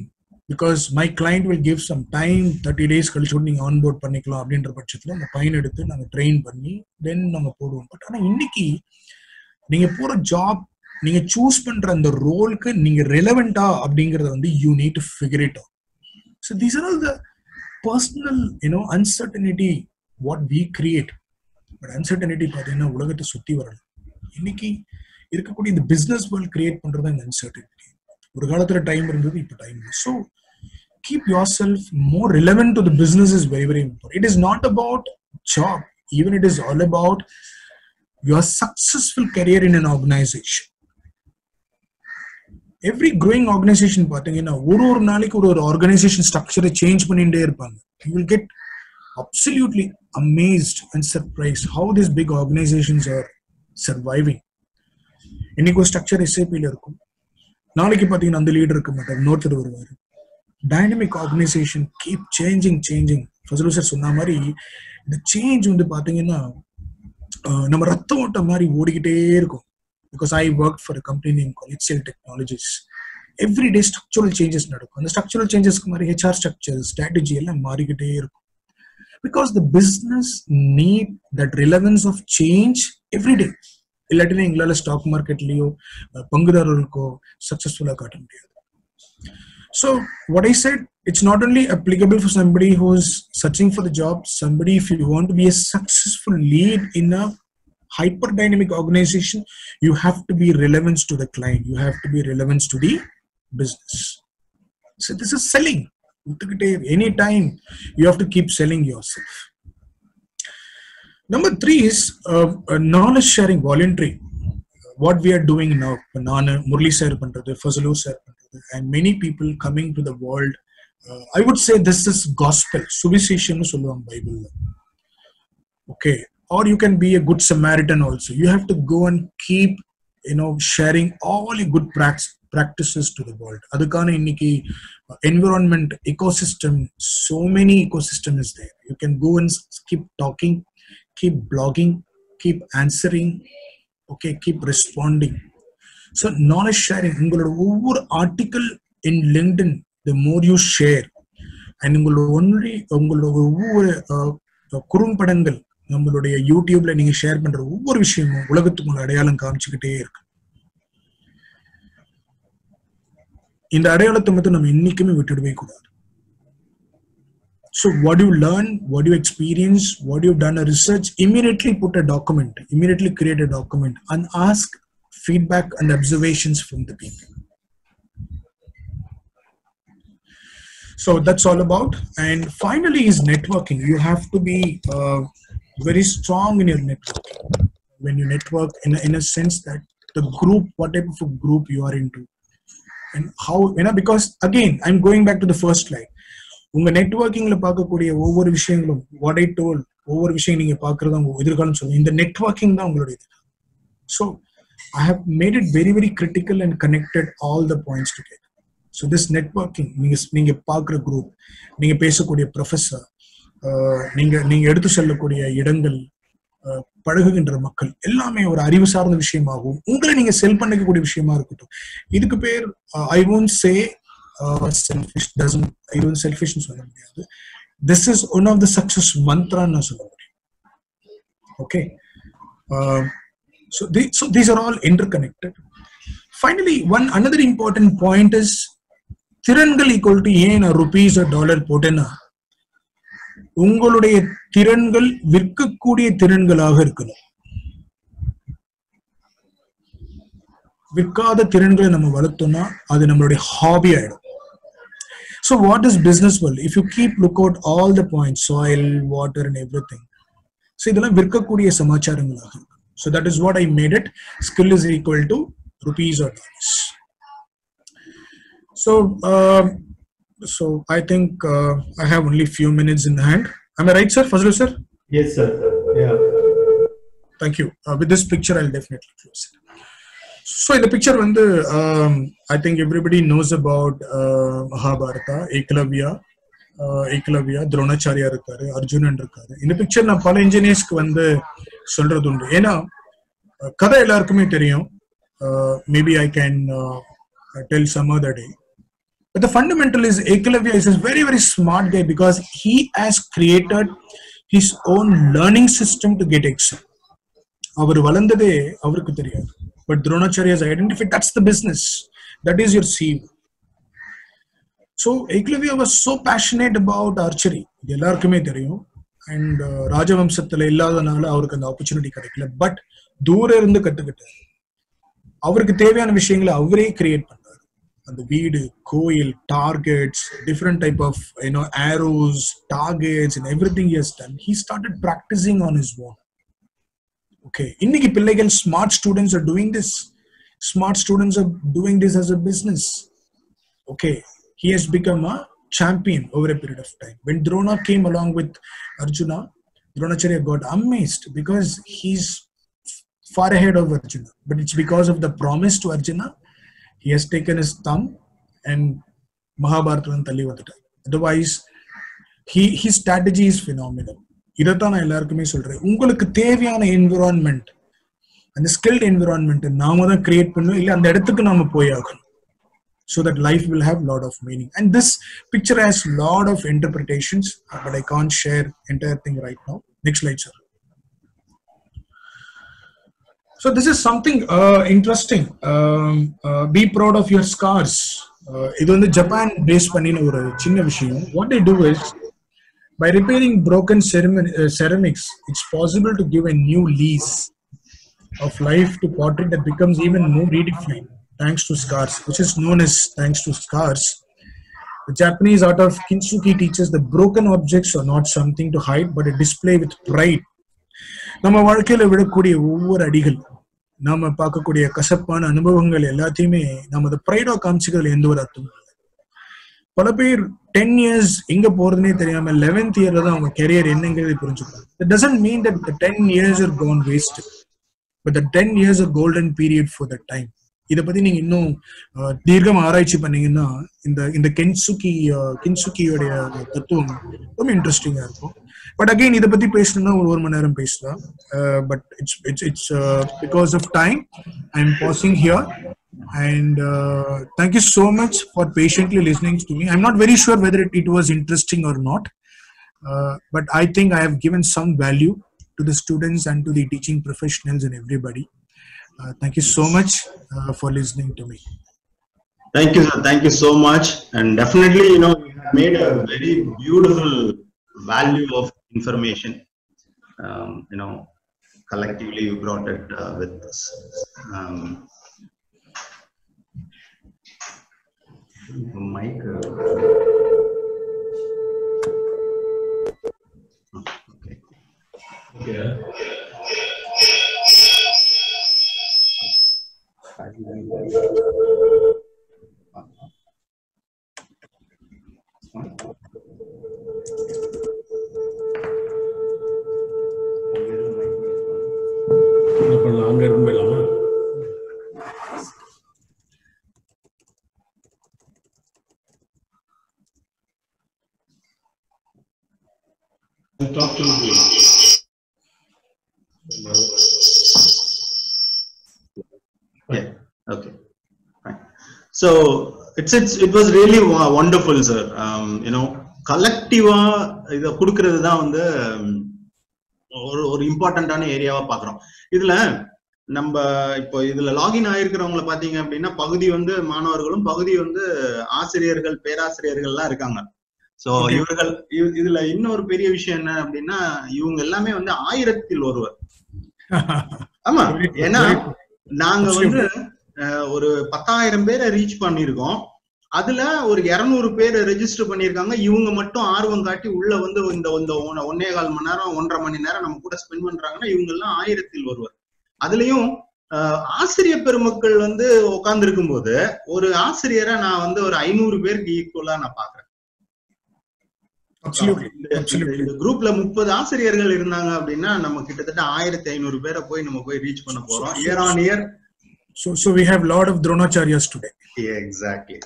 because my client will give some time, 30 days கழிச்சு நீங்க onboard பண்ணிக்கலாம் அப்படின்ற பட்சத்துல அந்த பையன் எடுத்து நாங்க ட்ரெயின் பண்ணி then நாங்க போடுவோம். பட் ஆனா இன்னைக்கு நீங்க போற ஜாப், நீங்க சூஸ் பண்ற அந்த ரோலுக்கு நீங்க ரெலவெண்டா அப்படிங்கறத வந்து you need to figure it out. So these are all the personal uncertainty what we create. But uncertainty பாத்தீங்கன்னா உலகத்தை சுத்தி வரல. இன்னைக்கு இருக்கக்கூடிய இந்த பிசினஸ் வேர்ல்ட் கிரியேட் பண்றது இந்த uncertainty. ஒரு காலத்துல டைம் இருந்தது, இப்ப டைம் இல்லை. So keep yourself more relevant to the business is very, very important. It is not about job, even it is all about your successful career in an organization. Every growing organization பாத்தீங்கன்னா ஒரு நாளைக்கு ஒரு organization structure change பண்ணிட்டே இருப்பாங்க. You will get absolutely amazed and surprised how these big organizations are surviving. இன்னைக்கு ஒரு structure SAP ல இருக்கும், நாளைக்கு பாத்தீங்கன்னா அந்த லீடர் இருக்க மாட்டார், இன்னொருத்தர் வருவாரு. Dynamic organisation keep changing. Fazlu sir சொன்ன மாதிரி இந்த சேஞ்ச் வந்து பாத்தீங்கன்னா நம்ம ரத்த ஓட்ட மாதிரி ஓடிக்கிட்டே இருக்கும். Because I worked for a company named HCL Technologies. Every day structural changes நடக்கும். அந்த structural changesக்கு மாதிரி HR structure, strategy எல்லாம் மாறிக்கிட்டே இருக்கும். Because the business need that relevance of change every day. இல்லாட்டினா எங்களால ஸ்டாக் மார்க்கெட்லயோ பங்குதாரர்களுக்கோ சக்சஸ்ஃபுல்லா காட்ட முடியாது. So what I said, it's not only applicable for somebody who's searching for the job, somebody if you want to be a successful lead in a hyper dynamic organization, you have to be relevant to the client, you have to be relevant to the business. So this is selling. Anytime you have to keep selling yourself. Number 3 is knowledge sharing, voluntary. What we are doing now, Nana, Murli sir pandrathu, Fazlu sir pandrathu, and many people coming to the world. I would say this is gospel. Suvisesham nu solluvaanga Bible. Okay, or you can be a good Samaritan also. You have to go and keep sharing all your good practices to the world. Adukana inniki environment ecosystem, so many ecosystem is there. You can go and keep talking, keep blogging, keep answering, okay, keep responding. So knowledge sharing, ungaloda ovvoru article in LinkedIn, the more you share, and ungaloda ovvoru kurumpadanggal நம்மளுடைய யூடியூப்ல நீங்க share பண்ற ஒவ்வொரு விஷயமும் உலகத்துக்கு ஒரு அடையாளம் காமிச்சுக்கிட்டே இருக்கு. இந்த அடையாளத்தை மட்டும் நம்ம என்னைக்குமே விட்டுடவே கூடாது. So what you learn, what you experience, what you've done a research, immediately put a document, immediately create a document and ask feedback and observations from the people. So that's all about. And finally is networking. You have to be very strong in your networking. When you network in a sense that the group, what type of a group you are into, and how, because again, I'm going back to the first slide. உங்க நெட்வொர்க்கிங்ல பார்க்கக்கூடிய ஒவ்வொரு விஷயங்களும், what I told, ஒவ்வொரு விஷயம் நீங்க பார்க்கறது உங்க எதிர்காலம் சொல்லுங்க. இந்த நெட்வொர்க்கிங் தான் உங்களுடைய இது. So I have made it very, very critical and connected all the points together. So this networking, நீங்க பார்க்குற குரூப், நீங்க பேசக்கூடிய ப்ரொஃபஸர், நீங்க எடுத்து செல்லக்கூடிய இடங்கள், பழகுகின்ற மக்கள் எல்லாமே ஒரு அறிவு சார்ந்த விஷயமாகவும் உங்களை நீங்க செல் பண்ணிக்கக்கூடிய விஷயமா இருக்கட்டும். இதுக்கு பேர் I won't say selfish, I don't selfish னு சொல்ல முடியாது. This is one of the success mantra நான் சொல்ல முடியும். Okay, so these are all interconnected. Finally, another important point is திறன்கள் equal to ஏன் rupees or dollar போட்டேன்னா உங்களுடைய திறன்கள் விற்கக்கூடிய திறன்களாக இருக்கணும். விற்காத திறன்களை நம்ம வளர்த்தோம்னா அது நம்மளுடைய ஹாபி ஆயிடும். So what is business world? If you keep look out all the points, soil, water and everything. So இதெல்லாம் விற்கக்கூடிய சமாச்சாரங்களாக இருக்கும். So that is what I made it. Skill is equal to rupees or dollars. So I think I have only few minutes in hand. Am I right, sir? Fazlul sir? Yes, sir. Yeah. Thank you. With this picture, I'll definitely close it. So in the picture, I think everybody knows about Mahabharata, Eklavya, Dronacharya irukkaru, Arjunan irukkaru. In the picture, na pala engineers ku vandu solradhu undu. Ena kada ellarkume theriyum. Maybe I can tell some other day. But the fundamental is Eklavya is a very, very smart guy because he has created his own learning system to get excel. Avaru valandade avarku theriyadu. But Dronacharya has identified that's the business. That is your seal. So Eklavya was so passionate about archery. Ellarkume theriyum. And Rajavamsathila illadanaala avarku and opportunity kadikala. But doora irundhu kattukittar. Avarku theviyana vishayangala avare create pannaru. The வீடு, கோயில், targets, different type of arrows, targets and everything he has done. He started practicing on his own. Okay, இன்னைக்கு பிள்ளைகள் smart students are doing this. Smart students are doing this as a business. Okay, he has become a champion over a period of time. When Drona came along with Arjuna, Dronacharya got amazed because he's far ahead of Arjuna. But it's because of the promise to Arjuna. He has taken his thumb and Mahabharata and Thalli vandita. Otherwise, his strategy is phenomenal. Idatha na ellarkume solren. Ungalukku theviyana environment and the skilled environment naama da create pannu illa and edathukku naama poi aganum. So that life will have lot of meaning. And this picture has lot of interpretations, but I can't share entire thing right now. Next slide, sir. So this is something interesting. Be proud of your scars. Idu vandu Japan base pannina oru chinna vishayam. What they do is by repairing broken ceramics, it's possible to give a new lease of life to pottery that becomes even more redefined thanks to scars, which is known as thanks to scars. The Japanese art of kintsugi teaches that broken objects are not something to hide but a display with pride. நம்ம வாழ்க்கையில விடக்கூடிய ஒவ்வொரு அடிகள், நாம பார்க்கக்கூடிய கசப்பான அனுபவங்கள் எல்லாத்தையுமே நம்ம அந்த ப்ரைடா காமிச்சுக்கிறதுல எந்த ஒரு அர்த்தமும் இல்லை. பல பேர் 10 years எங்க போறதுன்னே தெரியாம 11th yearல தான் அவங்க கெரியர் என்னங்கிறது புரிஞ்சுக்கிறாங்க. That doesn't mean that the 10 years are gone wasted, but the 10 years are golden period for that time. இதை பத்தி நீங்க இன்னும் தீர்க்கமா ஆராய்ச்சி பண்ணீங்கன்னா இந்த கின்சுகியோடைய தத்துவம் ரொம்ப இன்ட்ரெஸ்டிங்கா இருக்கும். But again, இதை பத்தி பேசணும்னா ஒரு மணி நேரம் பேசலாம். But it's because of time, I'm pausing here. And thank you so much for patiently listening to me. I'm not very sure whether it was interesting or not, but I think I have given some value to the students and to the teaching professionals and everybody. Thank you so much for listening to me. Thank you, sir. Thank you so much. And definitely, you have made a very beautiful value of information. Collectively you brought it with us. Mic. Okay. Okay. அங்க இருந்து போயிடலாமா? Talk to you. Yeah. Okay. Fine. So it was really wonderful, sir. Collective இத குடுக்கிறது தான் வந்து ஒரு இம்பார்ட்டன்ட்டான ஏரியாவா பாக்குறோம். இதுல நம்ம இப்போ இதுல லாகின் ஆயிருக்கிறவங்களை பாத்தீங்க அப்படின்னா பகுதி வந்து மாணவர்களும் பகுதி வந்து ஆசிரியர்கள் பேராசிரியர்கள்லாம் இருக்காங்க. சோ இவர்கள் இதுல இன்னொரு பெரிய விஷயம் என்ன அப்படின்னா இவங்க எல்லாமே வந்து 1000ல் ஒருவர். ஆமா, ஏன்னா நாங்க வந்து ஒரு 10,000 பேரை ரீச் பண்ணிருக்கோம். அதுல ஒரு 200 பேர் ரெஜிஸ்டர் பண்ணிருக்காங்க. இவங்க மட்டும் ஆர்வம் காட்டி உள்ள வந்து இந்த 1.25 மணி நேரம் 1.5 மணி நேரம் நம்ம கூட ஸ்பெண்ட் பண்றாங்கன்னா இவங்க எல்லாம் 1000ல் ஒருவர். அதுலயும் ஆசிரியர் பெருமக்கள் வந்து உட்கார்ந்து இருக்கும் போது ஒரு ஆசிரியரை நான் வந்து ஒரு 500 பேருக்கு ஈக்குவலா நான் பாக்குறேன். இந்த குரூப்ல 30 ஆசிரியர்கள் இருந்தாங்க அப்படின்னா நம்ம கிட்டத்தட்ட 1500 பேரை நம்ம போய் ரீச் பண்ண போறோம் year on year. So we have lot of Dronacharyas today. Exactly.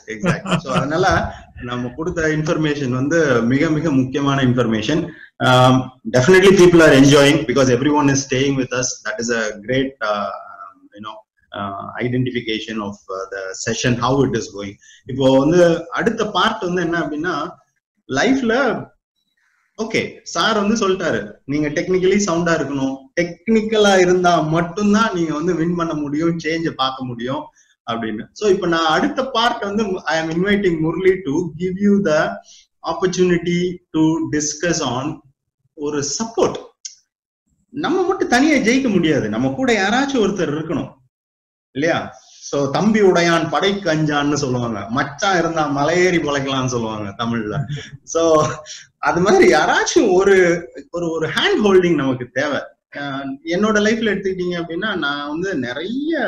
So அதனால நம்ம கொடுத்த இன்ஃபர்மேஷன் வந்து மிக மிக முக்கியமான information. Definitely people are enjoying because everyone is staying with us. That is a great identification of the session, how it is going. இப்போ வந்து அடுத்த பார்ட் வந்து என்ன அப்படின்னா லைஃப்ல ஓகே சார் வந்து சொல்லிட்டாரு நீங்க டெக்னிக்கலி சவுண்டா இருக்கணும், டெக்னிக்கலா இருந்தா மட்டும்தான் நீங்க வந்து வின் பண்ண முடியும், சேஞ்ச பார்க்க முடியும் அப்படின்னு. சோ இப்போ நான் அடுத்த பார்ட் வந்து ஐ am inviting Murli to give you the opportunity to discuss on ஒரு சப்போர்ட். நம்ம மட்டும் தனியா ஜெயிக்க முடியாது, நம்ம கூட யாராச்சும் ஒருத்தர் இருக்கணும் இல்லையா? சோ தம்பி உடையான் படைக்கு அஞ்சான்னு சொல்லுவாங்க, மச்சான் இருந்தா மலையேறி பொழைக்கலாம்னு சொல்லுவாங்க தமிழ்ல. சோ அது மாதிரி யாராச்சும் ஒரு ஒரு ஹேண்ட் ஹோல்டிங் நமக்கு தேவை. என்னோட லைஃப்ல எடுத்துக்கிட்டீங்க அப்படின்னா நான் வந்து நிறைய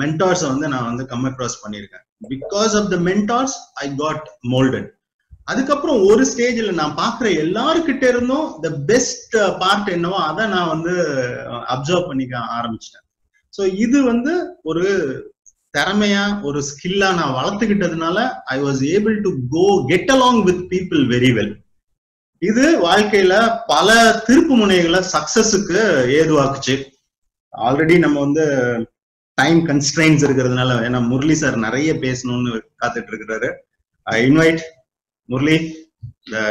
மென்டார்ஸ் வந்து நான் வந்து கம் அக்ராஸ் பண்ணியிருக்கேன். Because of the mentors I got moulded. அதுக்கப்புறம் ஒரு ஸ்டேஜ்ல நான் பாக்குற எல்லாருக்கிட்ட இருந்தும் த பெஸ்ட் பார்ட் என்னவோ அதை நான் வந்து அப்சர்வ் பண்ணிக்க ஆரம்பிச்சிட்டேன். சோ இது வந்து ஒரு திறமையா ஒரு ஸ்கில்லா நான் வளர்த்துக்கிட்டதுனால I was able to go get along with people very well. இது வாழ்க்கையில பல திருப்பு முனைகளை சக்சஸுக்கு ஏதுவாக்குச்சு. ஆல்ரெடி நம்ம வந்து டைம் கன்ஸ்ட்ரெயின்ஸ் இருக்கிறதுனால ஏன்னா முரளி சார் நிறைய பேசணும்னு காத்துட்டு இருக்கிறாரு. I invite Murli, the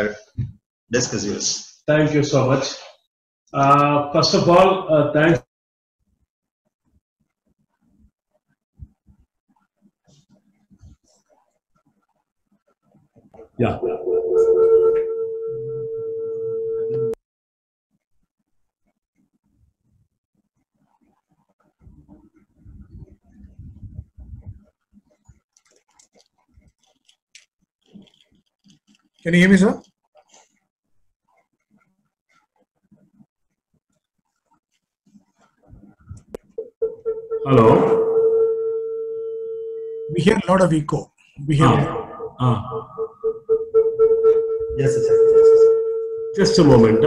desk is yours. Thank you so much. First of all, thanks. Yeah. Can you hear me, sir? Hello. We hear a lot of echo. We hear. Yes, sir. Just a moment.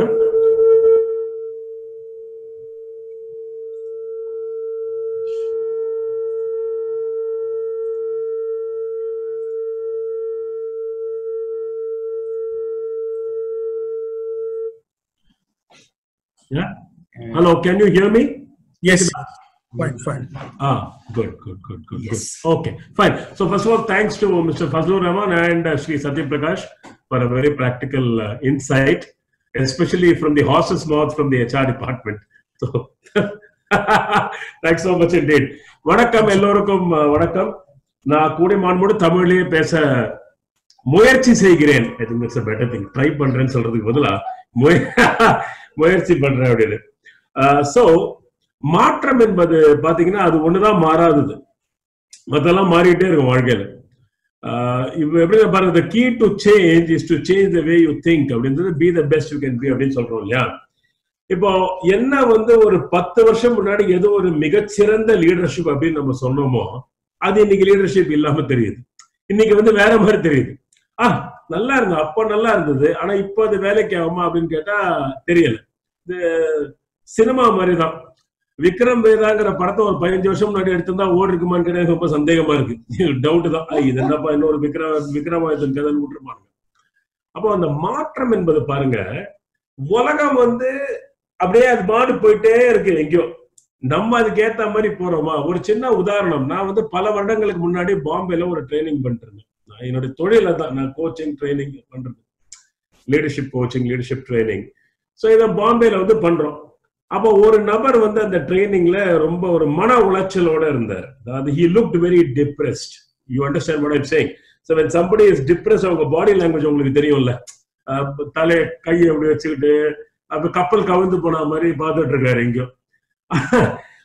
Yeah. Hello. Can you hear me? Yes. Fine. Good. Yes. Good. Okay. Fine. So first of all, thanks to Mr. Fazlur Rahman and Shri Satya Prakash for a very practical insight, especially from the horse's mouth from the HR department. So thanks so much indeed. Vanakkam ellorukum vanakkam. Na koodi maanmodu Tamizhile pesa முயற்சி செய்கிறேன். I think that's a better thing. Try பண்றேன்னு சொல்றதுக்கு பதிலா முயற்சி பண்றேன் அப்படின்னு. So மாற்றம் என்பது பாத்தீங்கன்னா அது ஒண்ணுதான் மாறாதது, மத்தெல்லாம் மாறிட்டே இருக்கும் வாழ்க்கையில. இப்ப எப்படி பாருங்க, the key to change is to change the way you think அப்படின்றது be the best you can be அப்படின்னு சொல்றோம் இல்லையா? இப்போ என்ன வந்து ஒரு 10 வருஷம் முன்னாடி ஏதோ ஒரு மிகச்சிறந்த லீடர்ஷிப் அப்படின்னு நம்ம சொன்னோமோ அது இன்னைக்கு லீடர்ஷிப் இல்லாம தெரியுது. இன்னைக்கு வந்து வேற மாதிரி தெரியுது. நல்லா இருந்தது, அப்ப நல்லா இருந்தது, ஆனா இப்ப அது வேலைக்கு ஆகுமா அப்படின்னு கேட்டா தெரியல. இது சினிமா மாதிரிதான். விக்ரம் வேதாங்கிற படத்தை ஒரு 15 வருஷம் முன்னாடி எடுத்திருந்தா ஓடி இருக்குமான்னு கேட்டா ரொம்ப சந்தேகமா இருக்கு. டவுட் தான். இது என்னப்பா இன்னொரு விக்ரமாதித்தன் கதை விட்டுருப்பாங்க. அப்போ அந்த மாற்றம் என்பது பாருங்க, உலகம் வந்து அப்படியே அது மாடு போயிட்டே இருக்கு. எங்கேயோ நம்ம அதுக்கு ஏத்த மாதிரி போறோமா? ஒரு சின்ன உதாரணம், நான் வந்து பல வருடங்களுக்கு முன்னாடி பாம்பேல ஒரு ட்ரைனிங் பண்ணிட்டு இருந்தேன். என்னோட தொழில தான் நான் கோச்சிங் ட்ரைனிங் பண்றது, leadership coaching, leadership training. So இதை பாம்பேல வந்து பண்றோம். அப்போ ஒரு நபர் வந்து அந்த ட்ரைனிங்ல ரொம்ப ஒரு மன உளைச்சலோட இருந்தார். அதாவது he looked very depressed. You understand what I'm saying? So when somebody is depressed, அவங்க பாடி லாங்குவேஜ் உங்களுக்கு தெரியும்ல, தலை கையை அப்படி வச்சுக்கிட்டு அப்ப கப்பல் கவிழ்ந்து போன மாதிரி பார்த்துட்டு இருக்காரு எங்கேயும்.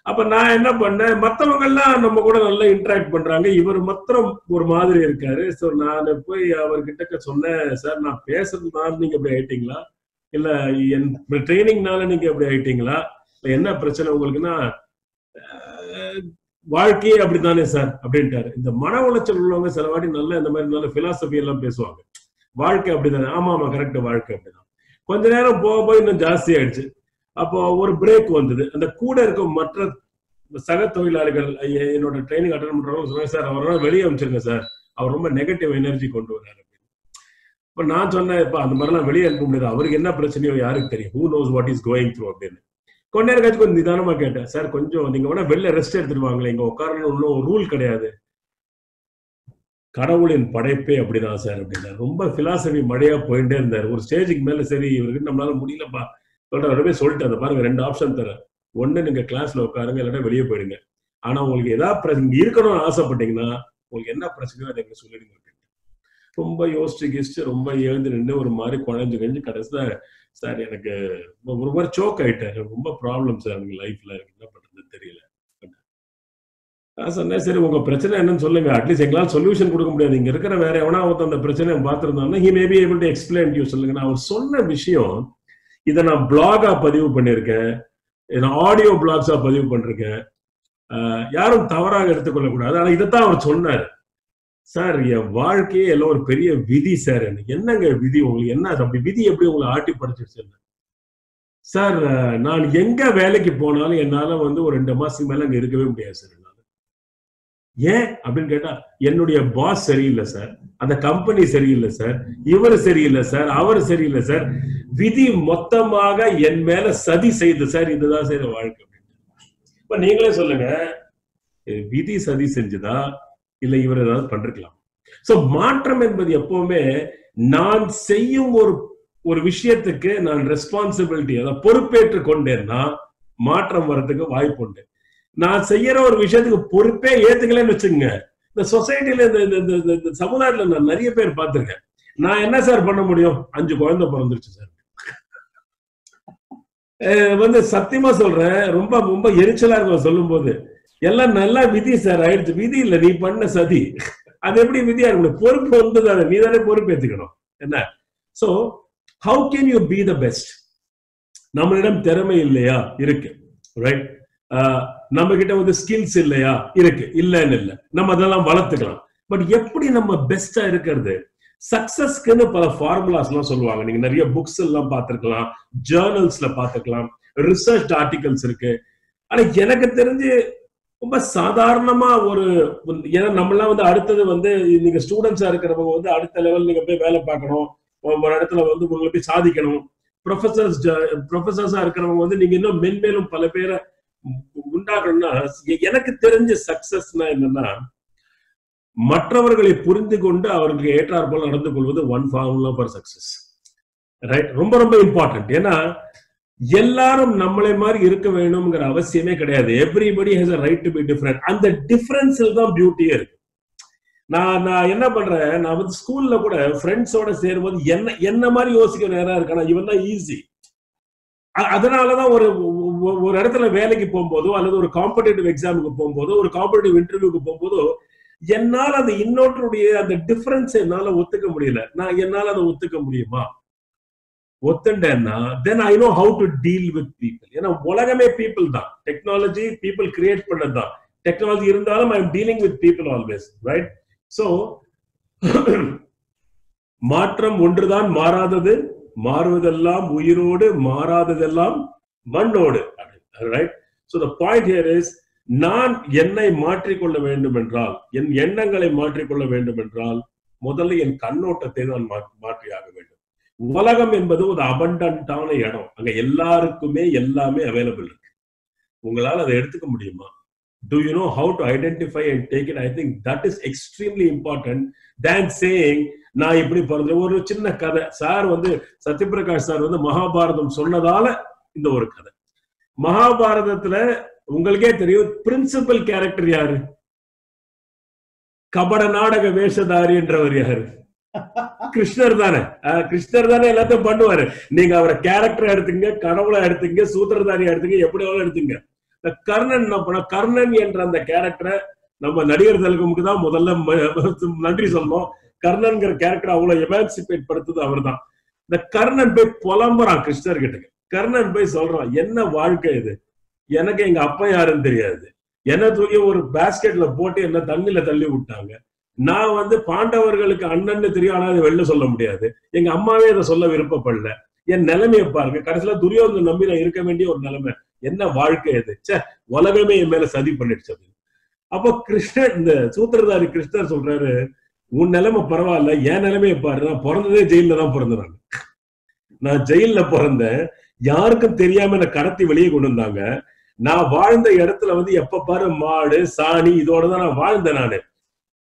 அப்ப நான் என்ன பண்ணேன், மற்றவங்க எல்லாம் நம்ம கூட நல்லா இன்டராக்ட் பண்றாங்க, இவர் மாத்திரம் ஒரு மாதிரி இருக்காரு. ஸோ நான் போய் அவர்கிட்ட சொன்னேன், சார் நான் பேசுறதுனால நீங்க அப்படி ஆயிட்டீங்களா, இல்ல என் ட்ரைனிங்னால நீங்க அப்படி ஆயிட்டீங்களா, இல்ல என்ன பிரச்சனை உங்களுக்குன்னா, வாழ்க்கையே அப்படித்தானே சார் அப்படின்ட்டாரு. இந்த மன உளைச்சல் உள்ளவங்க சில வாட்டி நல்ல இந்த மாதிரி நல்ல பிலாசபி எல்லாம் பேசுவாங்க. வாழ்க்கை அப்படிதானே, ஆமா ஆமா கரெக்ட், வாழ்க்கை அப்படிதான். கொஞ்ச நேரம் போக போய் இன்னும் ஜாஸ்தி ஆயிடுச்சு. அப்போ ஒரு பிரேக் வந்தது. அந்த கூட இருக்கும் மற்ற சக தொழிலாளிகள் என்னோட ட்ரைனிங் அட்டெண்ட் பண்றவங்க சொன்னாங்க, சார் அவரால் வெளியே அனுப்பிச்சிருங்க சார், அவர் ரொம்ப நெகட்டிவ் எனர்ஜி கொண்டு வர்றாரு அப்படின்னு. இப்ப நான் சொன்னேன், இப்ப அந்த மாதிரிலாம் வெளியே அனுப்ப முடியாது, அவருக்கு என்ன பிரச்சனையோ யாருக்கு தெரியும், who knows what is going through அப்படின்னு. கொஞ்ச நேரம் கழிச்சு கொஞ்சம் நிதானமா கேட்டேன், சார் கொஞ்சம் நீங்க வேணா வெளில ரெஸ்ட் எடுத்துருவாங்களே, இங்க உட்காரணும் ஒன்றும் ரூல் கிடையாது, கடவுளின் படைப்பே அப்படிதான் சார் அப்படின்னா. ரொம்ப பிலாசபி மழையா போயிட்டே இருந்தாரு. ஒரு ஸ்டேஜுக்கு மேல சரி இவருக்கு நம்மளால முடியலப்பா சொல்றேன், சொல்லிட்டு அதை பாருங்க 2 ஆப்ஷன் தரேன், ஒண்ணு நீங்க கிளாஸ்ல உட்காருங்க, இல்லைன்னா வெளியே போயிடுங்க, ஆனா உங்களுக்கு ஏதாவது இருக்கணும்னு ஆசைப்பட்டீங்கன்னா உங்களுக்கு என்ன பிரச்சனையோ அதை எங்க சொல்லிடுங்க. ரொம்ப யோசிச்சு ரொம்ப எழுந்து நின்று ஒரு மாதிரி குழஞ்சு கடைசியில, சார் எனக்கு ஒரு மாதிரி சோக் ஆயிட்டாரு, ரொம்ப ப்ராப்ளம் சார் எனக்கு லைஃப்ல, எனக்கு என்ன பண்றதுன்னு தெரியல. நான் சொன்னேன், சரி உங்க பிரச்சனை என்னன்னு சொல்லுங்க, அட்லீஸ்ட் எங்களால் சொல்யூஷன் கொடுக்க முடியாது, இங்க இருக்கிற வேற எவனா ஒருத்தன் அந்த பிரச்சனையை பார்த்துருந்தாங்கன்னா he may be able to explain to you. சொல்லுங்க. நான் அவர் சொன்ன விஷயம் இதை நான் பிளாகா பதிவு பண்ணியிருக்கேன், ஆடியோ பிளாக்ஸா பதிவு பண்ணிருக்கேன், யாரும் தவறாக எடுத்துக்கொள்ளக்கூடாது. ஆனா இதைத்தான் அவர் சொன்னார், சார் என் வாழ்க்கையே எல்லாம் ஒரு பெரிய விதி சார். என்னங்க விதி உங்களுக்கு, என்ன அப்படி விதி எப்படி உங்களை ஆட்டி படைச்சிருச்சு சார்? நான் எங்க வேலைக்கு போனாலும் என்னால வந்து ஒரு 2 மாசத்துக்கு மேல அங்க இருக்கவே முடியாது சார். ஏன் அப்படின்னு கேட்டா, என்னுடைய பாஸ் சரியில்லை சார், அந்த கம்பெனி சரியில்லை சார், இவர் சரியில்லை சார், அவர் சரியில்லை சார், விதி மொத்தமாக என் மேல சதி செய்து சார், இதுதான் செய்த வாழ்க்கை. இப்ப நீங்களே சொல்லுங்க, விதி சதி செஞ்சுதா இல்ல இவர் ஏதாவது பண்ணிருக்கலாம்? சோ மாற்றம் என்பது எப்பவுமே நான் செய்யும் ஒரு விஷயத்துக்கு நான் ரெஸ்பான்சிபிலிட்டி, அதாவது பொறுப்பேற்று கொண்டேன்னா மாற்றம் வர்றதுக்கு வாய்ப்பு உண்டு. நான் செய்யற ஒரு விஷயத்துக்கு பொறுப்பே ஏத்துக்கலன்னு வச்சுக்கோங்க, இந்த சொசைட்டில இந்த சமுதாயத்துல நான் நிறைய பேர் பார்த்திருக்கேன். நான் என்ன சார் பண்ண முடியும், 5 குழந்தை பிறந்துருச்சு சார், வந்து சத்தியமா சொல்றேன், ரொம்ப ரொம்ப எரிச்சலா இருக்கும் சொல்லும் போது. எல்லாம் நல்லா விதி சார் ஆயிடுச்சு, விதி இல்ல நீ பண்ண சதி, அது எப்படி விதியா இருக்கணும், பொறுப்பு வந்துதானே, நீ தானே பொறுப்பு ஏத்துக்கணும் என்ன. So how can you be the best? நம்மளிடம் திறமை இல்லையா? இருக்கு, ரைட். நம்ம கிட்ட வந்து ஸ்கில்ஸ் இல்லையா? இருக்கு, இல்லன்னு இல்லை, நம்ம அதெல்லாம் வளர்த்துக்கலாம். பட் எப்படி நம்ம பெஸ்டா இருக்கிறது? சக்சஸ்க்குன்னு பல ஃபார்முலாஸ் எல்லாம் சொல்லுவாங்க, நீங்க நிறைய புக்ஸ் எல்லாம் பார்த்திருக்கலாம், ஜேர்னல்ஸ்ல பார்த்துக்கலாம், ரிசர்ச் ஆர்டிகல்ஸ் இருக்கு. ஆனா எனக்கு தெரிஞ்சு ரொம்ப சாதாரணமா ஏன்னா நம்மளாம் வந்து அடுத்தது வந்து நீங்க ஸ்டூடெண்ட்ஸா இருக்கிறவங்க வந்து அடுத்த லெவல் நீங்க போய் வேலை பார்க்கணும், ஒரு இடத்துல வந்து உங்களை போய் சாதிக்கணும். ப்ரொஃபசர்ஸா இருக்கிறவங்க வந்து நீங்க இன்னும் மென்மேலும் பல பேரை உண்டாகணும்னா, எனக்கு தெரிஞ்ச சக்சஸ்னா என்னன்னா, மற்றவர்களை புரிந்து கொண்டு அவர்களுக்கு ஏற்றார் போல நடந்து கொள்வது one formula for success, right. ரொம்ப ரொம்ப இம்பார்ட்டன்ட். ஏன்னா எல்லாரும் நம்மளை மாதிரி இருக்க வேணும்ங்கிற அவசியமே கிடையாது. Everybody has a right to be different. அந்த டிஃபரன்ஸ்ல தான் பியூட்டியே இருக்கு. நான் என்ன பண்றேன், நான் வந்து ஸ்கூல்ல கூட ஃப்ரெண்ட்ஸோட சேரும்போது என்ன மாதிரி யோசிக்க நேரம் இருக்கா, இவன் தான் ஈஸி. அதனாலதான் ஒரு இடத்துல வேலைக்கு போகும்போதோ அல்லது ஒரு காம்படிட்டிவ் எக்ஸாமுக்கு போகும்போதோ ஒரு காம்படிட்டிவ் இன்டர்வியூக்கு போகும்போதோ என்னால அந்த இன்னொருடைய அந்த டிஃபரன்ஸ் என்னால ஒத்துக்க முடியல. என்னால அதை ஒத்துக்க முடியுமா? ஒத்துண்டேன்னா then I know how to deal with people. ஏன்னா உலகமே people தான், டெக்னாலஜி people கிரியேட் பண்ணதுதான். டெக்னாலஜி இருந்தாலும் I am dealing with people always, right? So மாற்றம் ஒன்றுதான் மாறாதது, மாறுவதெல்லாம் உயிரோடு, மாறாததெல்லாம் மண்ணோடு, right? So the point here is, நான் என்னை மாற்றிக்கொள்ள வேண்டும் என்றால், என் எண்ணங்களை மாற்றிக்கொள்ள வேண்டும் என்றால் முதல்ல என் கண்ணோட்டத்தை நான் மாற்றியாக வேண்டும். உலகம் என்பது ஒரு அபண்டன்டான இடம், அங்க எல்லாருக்குமே எல்லாமே அவைலபிள் இருக்கு. உங்களால் அதை எடுத்துக்க முடியுமா? Do you know how to identify and take it? I think that is extremely important than saying நான் இப்படி பிறந்த. ஒரு சின்ன கதை, சார் வந்து சத்யபிரகாஷ் சார் வந்து மகாபாரதம் சொன்னதால இந்த ஒரு கதை. மகாபாரதத்துல உங்களுக்கே தெரியும் பிரின்சிபல் கேரக்டர் யாரு? கபட நாடக வேஷதாரி என்றவர் யாரு? கிருஷ்ணர் தானே. கிருஷ்ணர் தானே எல்லாத்தையும் பண்ணுவாரு. நீங்க அவரை கேரக்டர் எடுத்துங்க, கடவுளை எடுத்துங்க, சூத்திரதாரி எடுத்துங்க, எப்படி எவ்வளவு எடுத்துங்க. கர்ணன் என்ன பண்ண, கர்ணன் என்ற அந்த கேரக்டரை நம்ம நடிகர் திலகமுக்கு தான் முதல்ல நன்றி சொல்லணும். கர்ணன்கிற கேரக்டர் அவ்வளவு எமான்சிபேட் படுத்துது அவர் தான். இந்த கர்ணன் போய் புலம்புறான் கிருஷ்ணர் கிட்ட. கர்ணன் போய் சொல்றான், என்ன வாழ்க்கை இது, எனக்கு எங்க அப்பா யாருன்னு தெரியாது, என்ன தூக்கி ஒரு பேஸ்கெட்ல போட்டு என்ன தண்ணில தள்ளி விட்டாங்க, நான் பாண்டவர்களுக்கு அண்ணன்னு தெரியும், ஆனா அதை வெளில சொல்ல முடியாது, எங்க அம்மாவே அதை சொல்ல விருப்பப்படல, என் நிலைமையை பாருங்க, கடைசியில துரியோதனை நம்பி நான் இருக்க வேண்டிய ஒரு நிலைமை, என்ன வாழ்க்கை இது, சே உலகமே என் மேல சதி பண்ணிடுச்சு. அப்போ கிருஷ்ணன், இந்த சூத்திரதாரி கிருஷ்ணர் சொல்றாரு, உன் நிலைமை பரவாயில்ல, என் நிலைமையை பாரு, நான் பிறந்ததே ஜெயில தான் பிறந்தேன், நான் ஜெயில பிறந்தேன், யாருக்கும் தெரியாம என்ன கடத்தி வெளியே கொண்டு வந்தாங்க, நான் வாழ்ந்த இடத்துல எப்ப பாரு மாடு சாணி இதோடதான் நான் வாழ்ந்தேன் நானு.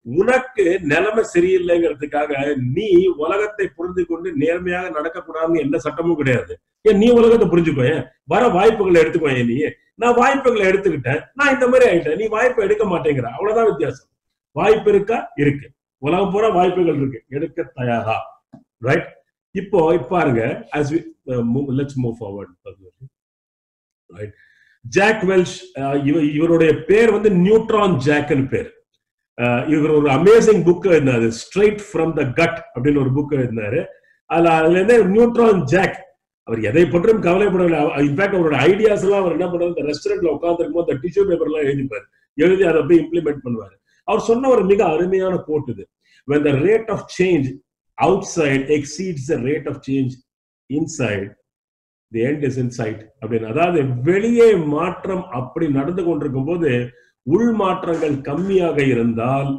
உனக்கு நிலைமை சரியில்லைங்கிறதுக்காக நீ உலகத்தை புரிந்து கொண்டு நேர்மையாக நடக்கக்கூடாதுன்னு எந்த சட்டமும் கிடையாது. ஏன் நீ உலகத்தை புரிஞ்சுக்கோ, வர வாய்ப்புகளை எடுத்துக்கோ. நீ நான் வாய்ப்புகளை எடுத்துக்கிட்டேன், நான் இந்த மாதிரி ஆயிட்டேன், நீ வாய்ப்பை எடுக்க மாட்டேங்கிற, அவ்வளவுதான் வித்தியாசம். வாய்ப்பு இருக்கா? இருக்கு. உலகம் பூரா வாய்ப்புகள் இருக்கு, எடுக்க தயாரா? ரைட். இப்போ பாருங்க, as we let's move forward. Right. Jack Welch, இவருடைய பேர் நியூட்ரான் ஜாக்னு பேர். இவர் ஒரு அமேசிங் புக் எழுதினாரு, ஸ்ட்ரைட் ஃப்ரம் த கட் அப்படின்னு ஒரு புக் எழுதினாரு. அதுல இருந்து நியூட்ரான் ஜாக் அவர் எதை பற்றியும் கவலைப்படவில்லை. இன்ஃபேக்ட் அவரோட ஐடியாஸ் எல்லாம் அவர் என்ன பண்ணுவார், இந்த ரெஸ்டாரண்ட்ல உட்காந்துருக்கும் போது டிஷ்யூ பேப்பர் எல்லாம் எழுதிப்பாரு, எழுதி அதை அப்படியே இம்ப்ளிமெண்ட் பண்ணுவாரு. அவர் சொன்ன ஒரு மிக அருமையான கோட் இது, when the rate of change outside exceeds the rate of change inside, the end is in sight அப்படின்னு. அதாவது வெளியே மாற்றம் அப்படி நடந்து கொண்டிருக்கும் போது உள் மாற்றங்கள் கம்மியாக இருந்தால்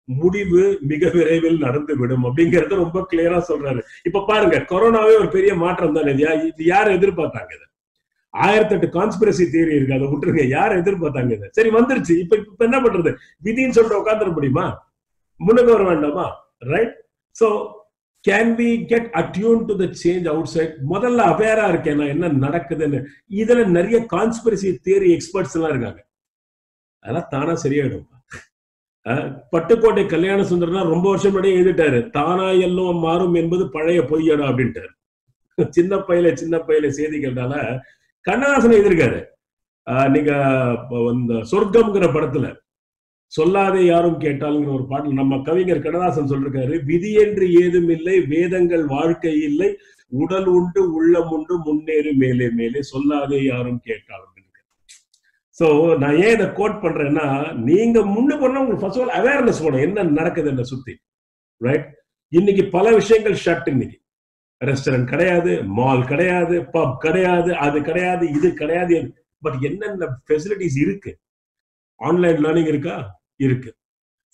முடிவு மிக விரைவில் நடந்து விடும் அப்படிங்கறத ரொம்ப கிளியரா சொல்றாரு. இப்ப பாருங்க, கொரோனாவே ஒரு பெரிய மாற்றம் தானே. இது யார் எதிர்பார்த்தாங்க? இது 1008 கான்ஸ்பிரசி தியரி இருக்கு, அதை விட்டுருங்க. யார் எதிர்பார்த்தாங்க? இது சரி வந்துருச்சு, இப்ப என்ன பண்றது? விதின்னு சொல்லிட்டு உட்காந்துட முடியுமா? முன்னுக்கு வர வேண்டாமா? Right. So can we get attuned to the change outside? முதல்ல அவேரா இருக்கேன் நான் என்ன நடக்குதுன்னு. இதுல நிறைய கான்ஸ்பிரசி தியரி எக்ஸ்பர்ட்ஸ் எல்லாம் இருக்காங்க, அதெல்லாம் தானா சரியாயிடும். பட்டுக்கோட்டை கல்யாண சுந்தரனா ரொம்ப வருஷம் முன்னாடி எழுதிட்டாரு, தானா எல்லாம் மாறும் என்பது பழைய பொய்யடா அப்படின்ட்டாரு. சின்ன பையில செய்திகள்னால கண்ணதாசன் எழுதியிருக்காரு. நீங்க இந்த சொர்க்கம்ங்கிற படத்துல சொல்லாதே யாரும் கேட்டாலுங்கிற ஒரு பாட்டு நம்ம கவிஞர் கண்ணதாசன் சொல்லிருக்காரு, விதி என்று ஏதும் இல்லை, வேதங்கள் வாழ்க்கை இல்லை, உடல் உண்டு உள்ளம் உண்டு, முன்னேறி மேலே மேலே, சொல்லாதே யாரும் கேட்டாலும். சோ நான் ஏன் இதை கோட் பண்றேன்னா, நீங்க முன்ன போனா உங்களுக்கு ஃபர்ஸ்ட் ஆஃப் ஆல் அவேர்னஸ் போடும், என்ன நடக்குது என்ன சுத்தி. ரைட். இன்னைக்கு பல விஷயங்கள் ஷட். இன்னைக்கு ரெஸ்டாரண்ட் கிடையாது, மால் கிடையாது, பப் கிடையாது, அது கிடையாது, இது கிடையாது. பட் என்னென்ன ஃபெசிலிட்டிஸ் இருக்கு? ஆன்லைன் லேர்னிங் இருக்கா? இருக்கு.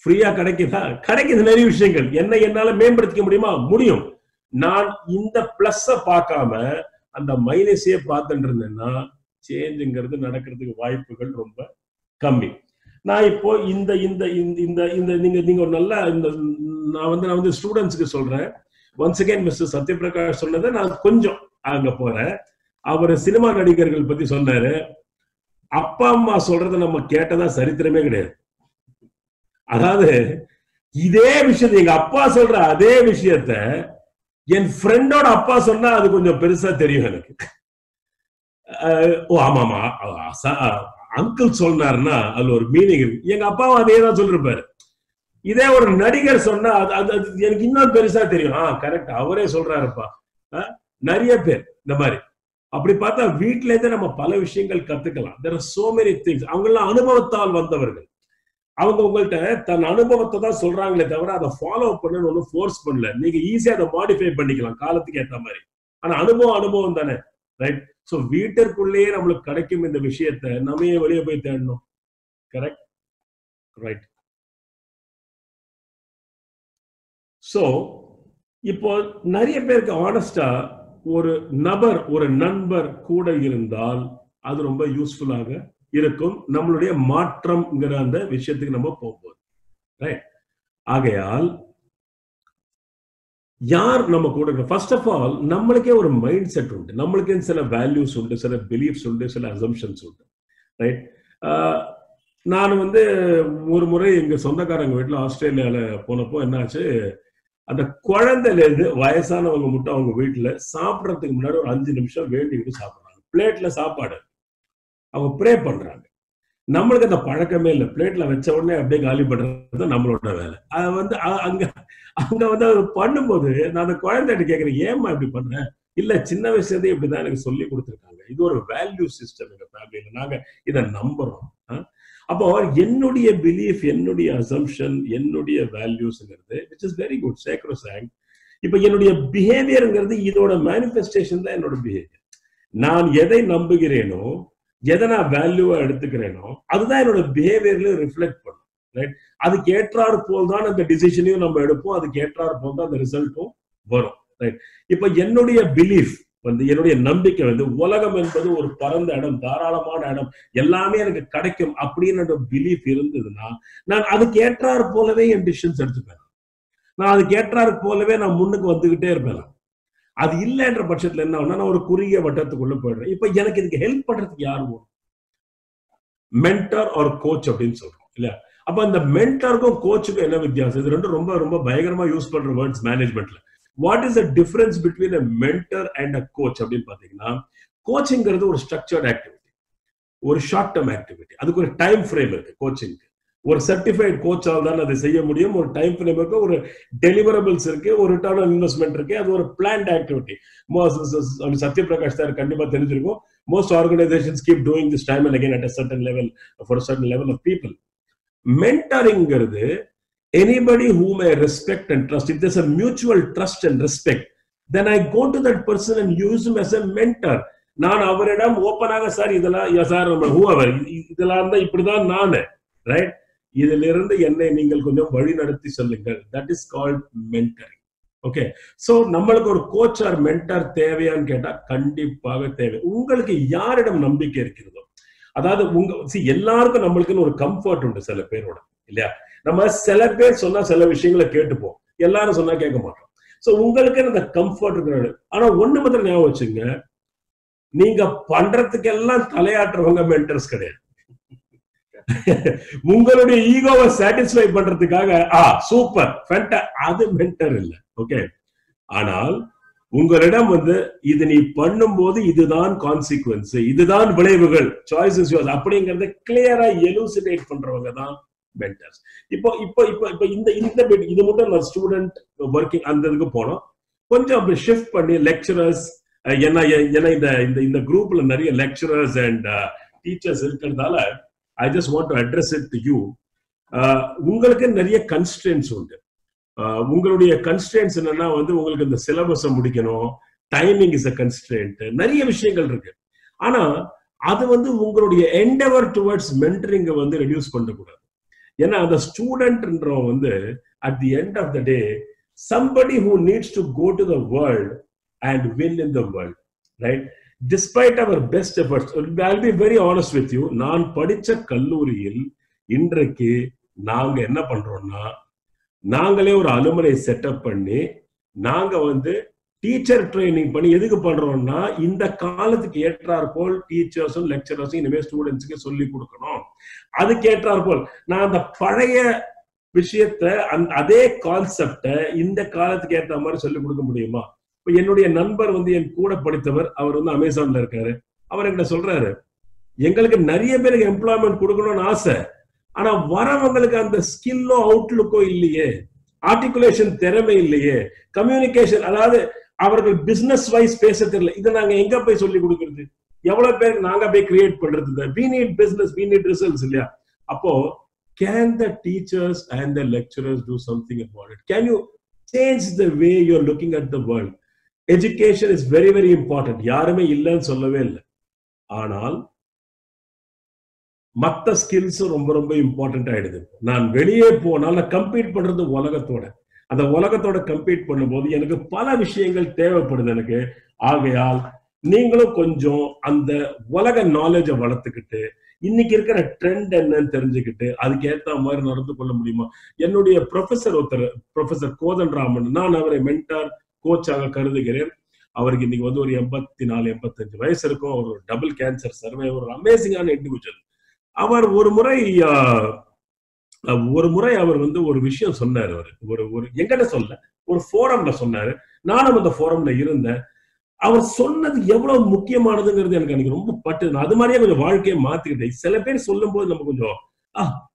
ஃப்ரீயா கிடைக்குதா? கிடைக்குது. நிறைய விஷயங்கள். என்ன என்னால மேம்படுத்திக்க முடியுமா? முடியும். நான் இந்த பிளஸ் பார்க்காம அந்த மைனஸையே பார்த்துட்டு இருந்தேன்னா சேஞ்சுங்கிறது நடக்கிறதுக்கு வாய்ப்புகள் ரொம்ப கம்மி. நான் இப்போ இந்த இந்த இந்த இந்த நீங்க ஒரு நல்ல இந்த நான் ஸ்டூடெண்ட்ஸ்க்கு சொல்றேன். ஒன்ஸ் அகைன் மிஸ்டர் சத்யபிரகாஷ் சொன்னதை நான் கொஞ்சம் அங்க போறேன். அவர் சினிமா நடிகர்கள் பத்தி சொன்னாரு. அப்பா அம்மா சொல்றதை நம்ம கேட்டதா சரித்திரமே கிடையாது. அதாவது இதே விஷயத்த எங்க அப்பா சொல்ற அதே விஷயத்த என் ஃப்ரெண்டோட அப்பா சொன்னா அது கொஞ்சம் பெருசா தெரியும் எனக்கு. ஓ ஆமாமா, அங்கிள் சொன்னாருன்னா அதுல ஒரு மீனிங் இருக்கு. எங்க அப்பாவும் அதே தான் சொல்லிருப்பாரு. இதே ஒரு நடிகர் சொன்னா அது எனக்கு இன்னும் பெருசா தெரியும். கரெக்ட், அவரே சொல்றாருப்பா. நிறைய பேர் இந்த மாதிரி. அப்படி பார்த்தா வீட்டுல இருந்து நம்ம பல விஷயங்கள் கத்துக்கலாம். there are so many things. அவங்க எல்லாம் அனுபவத்தால் வந்தவர்கள். அவங்க உங்கள்கிட்ட தன் அனுபவத்தை தான் சொல்றாங்களே தவிர அதை ஃபாலோ பண்ணணும்னு ஒன்னும் ஃபோர்ஸ் பண்ணல. நீங்க ஈஸியா அதை மாடிஃபை பண்ணிக்கலாம் காலத்துக்கு ஏற்ற மாதிரி. ஆனா அனுபவம் தானே. ரைட். சோ வீட்டிற்குள்ளேயே நம்மளுக்கு கிடைக்கும் இந்த விஷயத்த நம்ம வெளியே போய் தேடணும். கரெக்ட். ரைட். சோ இப்போ நிறைய பேருக்கு ஆனஸ்டா ஒரு நபர், ஒரு நண்பர் கூட இருந்தால் அது ரொம்ப யூஸ்ஃபுல்லாக இருக்கும் நம்மளுடைய மாற்றம்ங்கிற அந்த விஷயத்துக்கு நம்ம போகும்போது. ரைட். ஆகையால் யார் நம்ம கூட இருக்கணும்? ஃபர்ஸ்ட் ஆஃப் ஆல் நம்மளுக்கே ஒரு மைண்ட் செட் உண்டு, நம்மளுக்கே சில வேல்யூஸ் உண்டு, சில பிலீஃப்ஸ் உண்டு, சில அசம்ஷன்ஸ் உண்டு, ரைட்? நான் வந்து ஒரு முறை எங்க சொந்தக்காரங்க வீட்டுல ஆஸ்திரேலியால போனப்போ என்னாச்சு, அந்த குழந்தைல இருந்து வயசானவங்க மட்டும் அவங்க வீட்டுல சாப்பிடறதுக்கு முன்னாடி ஒரு 5 நிமிஷம் வேண்டிக்கிட்டு சாப்பிடுறாங்க. பிளேட்ல சாப்பாடு அவங்க ப்ரே பண்றாங்க. நம்மளுக்கு அந்த பழக்கமே இல்லை. பிளேட்ல வச்ச உடனே அப்படியே காலி பண்றது நம்மளோட வேலை. அது வந்து அங்க அங்க வந்து அவர் பண்ணும்போது நான் அந்த குழந்தைகிட்ட கேட்கிறேன், ஏமா இப்படி பண்றேன்? இல்ல, சின்ன வயசுலேருந்தே இப்படிதான் எனக்கு சொல்லி கொடுத்துருக்காங்க. இது ஒரு வேல்யூ சிஸ்டம் எங்க ஃபேமிலியில, நாங்க இதை நம்புறோம். அப்போ என்னுடைய பிலீஃப், என்னுடைய அசம்ஷன், என்னுடைய வேல்யூஸ்ங்கிறது விச் இஸ் வெரி குட், சேக்ரோசாங்க்ட். இப்ப என்னுடைய பிஹேவியர்ங்கிறது இதோட மேனிஃபெஸ்டேஷன் தான் என்னோட பிஹேவியர். நான் எதை நம்புகிறேனோ, எதை நான் வேல்யூவா எடுத்துக்கிறேனோ அதுதான் என்னோட பிஹேவியர்ல ரிஃப்ளெக்ட் பண்ணும், ரைட்? அதுக்கு ஏற்றாறு போல் தான் அந்த டிசிஷனையும் நம்ம எடுப்போம், அதுக்கு ஏற்றாறு போல் தான் அந்த ரிசல்ட்டும் வரும், ரைட்? இப்ப என்னுடைய பிலீஃப் வந்து, என்னுடைய நம்பிக்கை வந்து உலகம் என்பது ஒரு பரந்த இடம், தாராளமான இடம், எல்லாமே எனக்கு கிடைக்கும் அப்படின்னு பிலீஃப் இருந்ததுன்னா நான் அதுக்கு ஏற்றாறு போலவே என் டிசிஷன்ஸ் எடுத்துப்பேன். நான் அதுக்கு ஏற்றாறு போலவே நான் முன்னுக்கு வந்துகிட்டே இருப்பேன். அது இல்லைன்ற பட்சத்துல என்ன ஆகும்னா நான் ஒரு குறுகிய வட்டத்துக்குள்ள போயிடுறேன். இப்ப எனக்கு இதுக்கு ஹெல்ப் பண்றதுக்கு யாரு வரும்? மென்டர் ஆர் கோச் அப்படின்னு சொல்றோம் இல்லையா? அப்ப அந்த மென்டருக்கும் கோச்சுக்கும் என்ன வித்தியாசம்? இது ரெண்டும் ரொம்ப ரொம்ப பயங்கரமா யூஸ் பண்ற வேர்ட்ஸ் மேனேஜ்மெண்ட்ல. What is the difference between a mentor and a coach அப்படின்னு பாத்தீங்கன்னா, கோச்சிங்கிறது ஒரு ஸ்ட்ரக்சர்ட் ஆக்டிவிட்டி, ஒரு ஷார்ட் டேர்ம் ஆக்டிவிட்டி. அதுக்கு ஒரு டைம் ஃப்ரேம் இருக்கு கோச்சிங்க்கு. ஒரு சர்டிஃபைட் கோச்சால் தான் அதை செய்ய முடியும். ஒரு டைம் ஃப்ரேம் இருக்கு, ஒரு டெலிவரபிள்ஸ் இருக்கு, ஒரு ரிட்டர்ன் ஆன் இன்வெஸ்ட்மெண்ட் இருக்கு. அது ஒரு பிளான்ட் ஆக்டிவிட்டி. சத்யபிரகாஷ் சார் கண்டிப்பா தெரிஞ்சிருக்கும். Most organizations keep doing this time and again at a certain level, for a certain level of people. Mentoring-ங்கிறது anybody whom I respect and trust. If there's a mutual trust and respect, then I go to that person and use him as a mentor. நான் அவரிடம் ஓப்பனாக, sir இதெல்லாம் sir whoever இதெல்லாம் தான் இப்படிதான் நானு, right? இதிலிருந்து என்னை நீங்கள் கொஞ்சம் வழி நடத்தி சொல்லுங்கள். That is called mentoring. Okay, so நம்மளுக்கு ஒரு கோச் ஆர் மென்டர் தேவையான்னு கேட்டா கண்டிப்பாக தேவை. உங்களுக்கு யாரிடம் நம்பிக்கை இருக்கிறதோ, அதாவது எல்லாருக்கும் நம்மளுக்குன்னு ஒரு கம்ஃபர்ட் உண்டு சில பேரோட, இல்லையா? நம்ம சில பேர் சொன்னா சில விஷயங்களை கேட்டுப்போம், எல்லாரும் சொன்னா கேட்க மாட்டோம். சோ உங்களுக்கு அந்த கம்ஃபர்ட் இருக்கிற, ஆனா ஒண்ணு மாத்திரம் ஞாபகம் வச்சுங்க, நீங்க பண்றதுக்கெல்லாம் தலையாட்டுறவங்க மென்டர்ஸ் கிடையாது. உங்களுடைய ஈகோவை சாட்டிஸ்ஃபை பண்றதுக்காக சூப்பர் அது மென்டர் இல்ல. ஓகே, ஆனால் உங்களிடம் வந்து இது நீ பண்ணும்போது இதுதான் கான்சிக்வன்ஸ், இதுதான் விளைவுகள், சாய்ஸஸ் யோர்ஸ் அப்படிங்கறத கிளியரா எலூசிடேட் பண்றவங்க தான் மென்டர்ஸ். இப்போ இப்போ இப்போ இப்போ இந்த இது மட்டும் நான் ஸ்டூடெண்ட் ஒர்க்கிங் அந்த இதுக்கு போனோம். கொஞ்சம் அப்படி ஷிஃப்ட் பண்ணி லெக்சரர்ஸ், ஏன்னா இந்த குரூப்ல நிறைய லெக்சரர்ஸ் அண்ட் டீச்சர்ஸ் இருக்கிறதால I just want to address it to you. உங்களுக்கு நிறைய கன்ஸ்ட்ரெயின்ஸ் உண்டு. உங்களுடைய கன்ஸ்ட்ரெயின்ஸ் என்னன்னா வந்து உங்களுக்கு இந்த சிலபஸை முடிக்கணும், டைமிங் இஸ் அ கன்ஸ்ட்ரெயின்ட், நிறைய விஷயங்கள் இருக்கு. ஆனா அது வந்து உங்களுடைய என்டெவர் டுவர்ட்ஸ் மென்டரிங்கை வந்து ரெடியூஸ் பண்ணக்கூடாது. ஏன்னா அந்த ஸ்டூடெண்ட்ன்றவன் வந்து at the end of the day somebody who needs to go to the world and win in the world, right? Despite our best efforts, I'll be very honest with you, நான் படிச்ச கல்லூரியில் இன்றைக்கு நாங்க என்ன பண்றோம்னா, நாங்களே ஒரு அலுமினை செட்டப் பண்ணி நாங்க வந்து டீச்சர் ட்ரைனிங் பண்ணி எதுக்கு பண்றோம்னா, இந்த காலத்துக்கு ஏற்றார் போல் டீச்சர்ஸும் லெக்சரர்ஸும் இனிமே ஸ்டூடெண்ட்ஸுக்கு சொல்லி கொடுக்கணும். அதுக்கு ஏற்றார் போல் நான் அந்த பழைய விஷயத்த அதே கான்செப்ட இந்த காலத்துக்கு ஏற்ற மாதிரி சொல்லிக் கொடுக்க முடியுமா? இப்ப என்னுடைய நண்பர் வந்து என் கூட படித்தவர், அவர் வந்து அமேசான்ல இருக்காரு. அவர் என்கிட்ட சொல்றாரு, எங்களுக்கு நிறைய பேருக்கு எம்ப்ளாய்மெண்ட் கொடுக்கணும்னு ஆசை, ஆனா வரவங்களுக்கு அந்த ஸ்கில்லோ அவுட்லுக்கோ இல்லையே, ஆர்டிகுலேஷன் திறமை இல்லையே, கம்யூனிகேஷன், அதாவது அவர்கள் பிசினஸ் வைஸ் பேச தெரியல. இதை நாங்க எங்க போய் சொல்லி கொடுக்கறது? எவ்வளவு பேருக்கு நாங்க போய் கிரியேட் பண்றது? we need business, we need results, இல்லையா? அப்போ can the teachers and the lecturers do something about it? Can you change the way you're looking at the world? Education is very very important, யாருமே இல்லைன்னு சொல்லவே இல்லை. ஆனால் மற்ற ஸ்கில்ஸும் ரொம்ப ரொம்ப இம்பார்ட்டன்ட் ஆயிடுது. நான் வெளியே போனால் நான் கம்பீட் பண்றது உலகத்தோட, அந்த உலகத்தோட கம்பீட் பண்ணும்போது எனக்கு பல விஷயங்கள் தேவைப்படுது எனக்கு. ஆகையால் நீங்களும் கொஞ்சம் அந்த உலக நாலேஜை வளர்த்துக்கிட்டு இன்னைக்கு இருக்கிற ட்ரெண்ட் என்னன்னு தெரிஞ்சுக்கிட்டு அதுக்கு ஏத்த மாதிரி நடந்து கொள்ள முடியுமா? என்னுடைய ப்ரொஃபசர் கோதண்டராமன், நான் அவரை மென்டார் கோச்சாக கருதுகிறேன். அவருக்கு இன்னைக்கு வந்து ஒரு 84-85 வயசு இருக்கும். அவர் ஒரு டபுள் கேன்சர் சர்வைவர், ஒரு அமேசிங்கான இண்டிவிஜுவல். அவர் ஒரு முறை அவர் வந்து ஒரு விஷயம் சொன்னார். அவர் ஒரு எங்கிட்ட சொல்ல, ஒரு ஃபோரம்ல சொன்னாரு. நானும் அந்த ஃபோரம்ல இருந்தேன். அவர் சொன்னது எவ்வளவு முக்கியமானதுங்கிறது எனக்கு அன்னைக்கு ரொம்ப பட்டு. நான் அது மாதிரியே கொஞ்சம் வாழ்க்கையை மாத்திக்கிட்டேன். சில பேர் சொல்லும் போது நம்ம கொஞ்சம்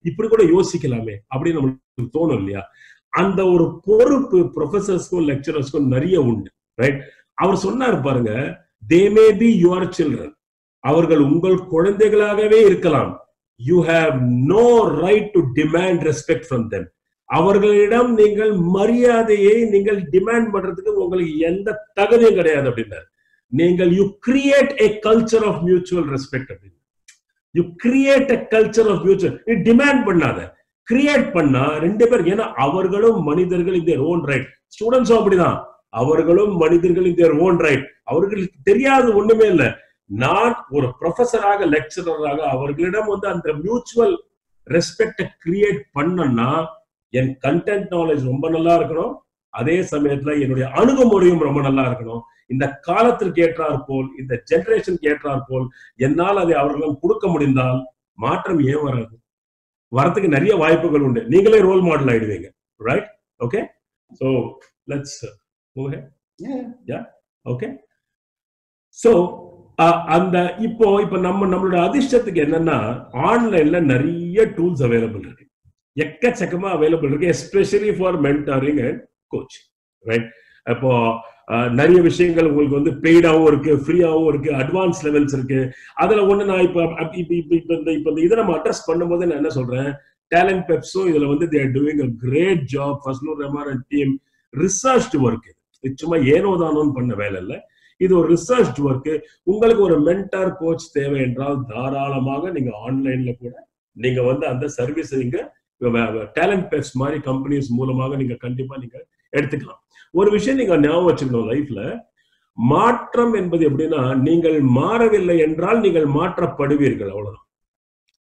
இப்படி கூட யோசிக்கலாமே அப்படின்னு நம்மளுக்கு தோணும் இல்லையா? அந்த ஒரு பொறுப்பு ப்ரொஃபசர்ஸ்க்கும் லெக்சரர்ஸ்க்கும் நிறைய உண்டு, ரைட்? அவர் சொன்னார் பாருங்க, they may be your children, அவர்கள் உங்கள் குழந்தைகளாகவே இருக்கலாம். You have no right to demand respect from them. அவர்களிடம் நீங்கள் மரியாதையை நீங்கள் டிமாண்ட் பண்றதுக்கு உங்களுக்கு எந்த தகுதியும் கிடையாது அப்படின்னாரு. நீங்கள் you create a culture of mutual respect அப்படின்னு. You create a culture of mutual, நீ டிமாண்ட் பண்ணாத, கிரியேட் பண்ணா ரெண்டு பேர். ஏன்னா அவர்களும் மனிதர்கள் in their own right. ஸ்டூடெண்ட்ஸும் அப்படிதான், அவர்களும் மனிதர்கள் in their own right. அவர்களுக்கு தெரியாது ஒண்ணுமே இல்லை. நான் ஒரு ப்ரொஃபஸராக லெக்சரராக அவர்களிடம் வந்து அந்த மியூச்சுவல் ரெஸ்பெக்ட கிரியேட் பண்ணனா என் கண்டென்ட் நாலேஜ் ரொம்ப நல்லா இருக்கணும். அதே சமயத்துல என்னுடைய அணுகுமுறையும் ரொம்ப நல்லா இருக்கணும். இந்த காலத்திற்கு ஏற்றார் போல், இந்த ஜெனரேஷனுக்கு ஏற்றார் போல் என்னால் அதை அவர்களும் கொடுக்க முடிந்தால் மாற்றம் ஏன் வராது? வரத்துக்கு நிறைய வாய்ப்புகள் உண்டு. நீங்களே ரோல் மாடல் ஆயிடுவீங்க, right? Okay, so let's move ahead. Yeah, okay. So அந்த இப்போ நம்மளோட அதிர்ஷ்டத்துக்கு என்னன்னா, ஆன்லைன்ல நிறைய டூல்ஸ் அவைலபிள் இருக்கு, எக்கச்சக்கமா அவைலபிள் இருக்கு, especially for mentoring and coaching, right? இப்போ நிறைய விஷயங்கள் உங்களுக்கு வந்து பெய்டாவும் இருக்கு, ஃப்ரீயாவும் இருக்கு, அட்வான்ஸ் லெவல்ஸ் இருக்கு. அதுல ஒண்ணு நான் இப்ப இதை நம்ம அட்ரஸ் பண்ணும்போது நான் என்ன சொல்றேன், டேலண்ட் பெப்ஸும் இதுல வந்து they are doing a great job. Fazlur Rahman and team researched work. இது சும்மா ஏனோதானோன்னு பண்ண வேலை இல்லை, இது ஒரு ரிசர்ச் ஒர்க். உங்களுக்கு ஒரு மென்டார் கோச் தேவை என்றால் தாராளமாக நீங்க ஆன்லைன்ல கூட நீங்க வந்து அந்த சர்வீஸ் நீங்க டேலண்ட் பெப்ஸ் மாதிரி கம்பெனிஸ் மூலமாக நீங்க கண்டிப்பா நீங்க எடுத்துக்கலாம். ஒரு விஷயம் நீங்க ஞாபகம் வச்சுக்கணும், லைஃப்ல மாற்றம் என்பது எப்படின்னா, நீங்கள் மாறவில்லை என்றால் நீங்கள் மாற்றப்படுவீர்கள், அவ்வளவுதான்.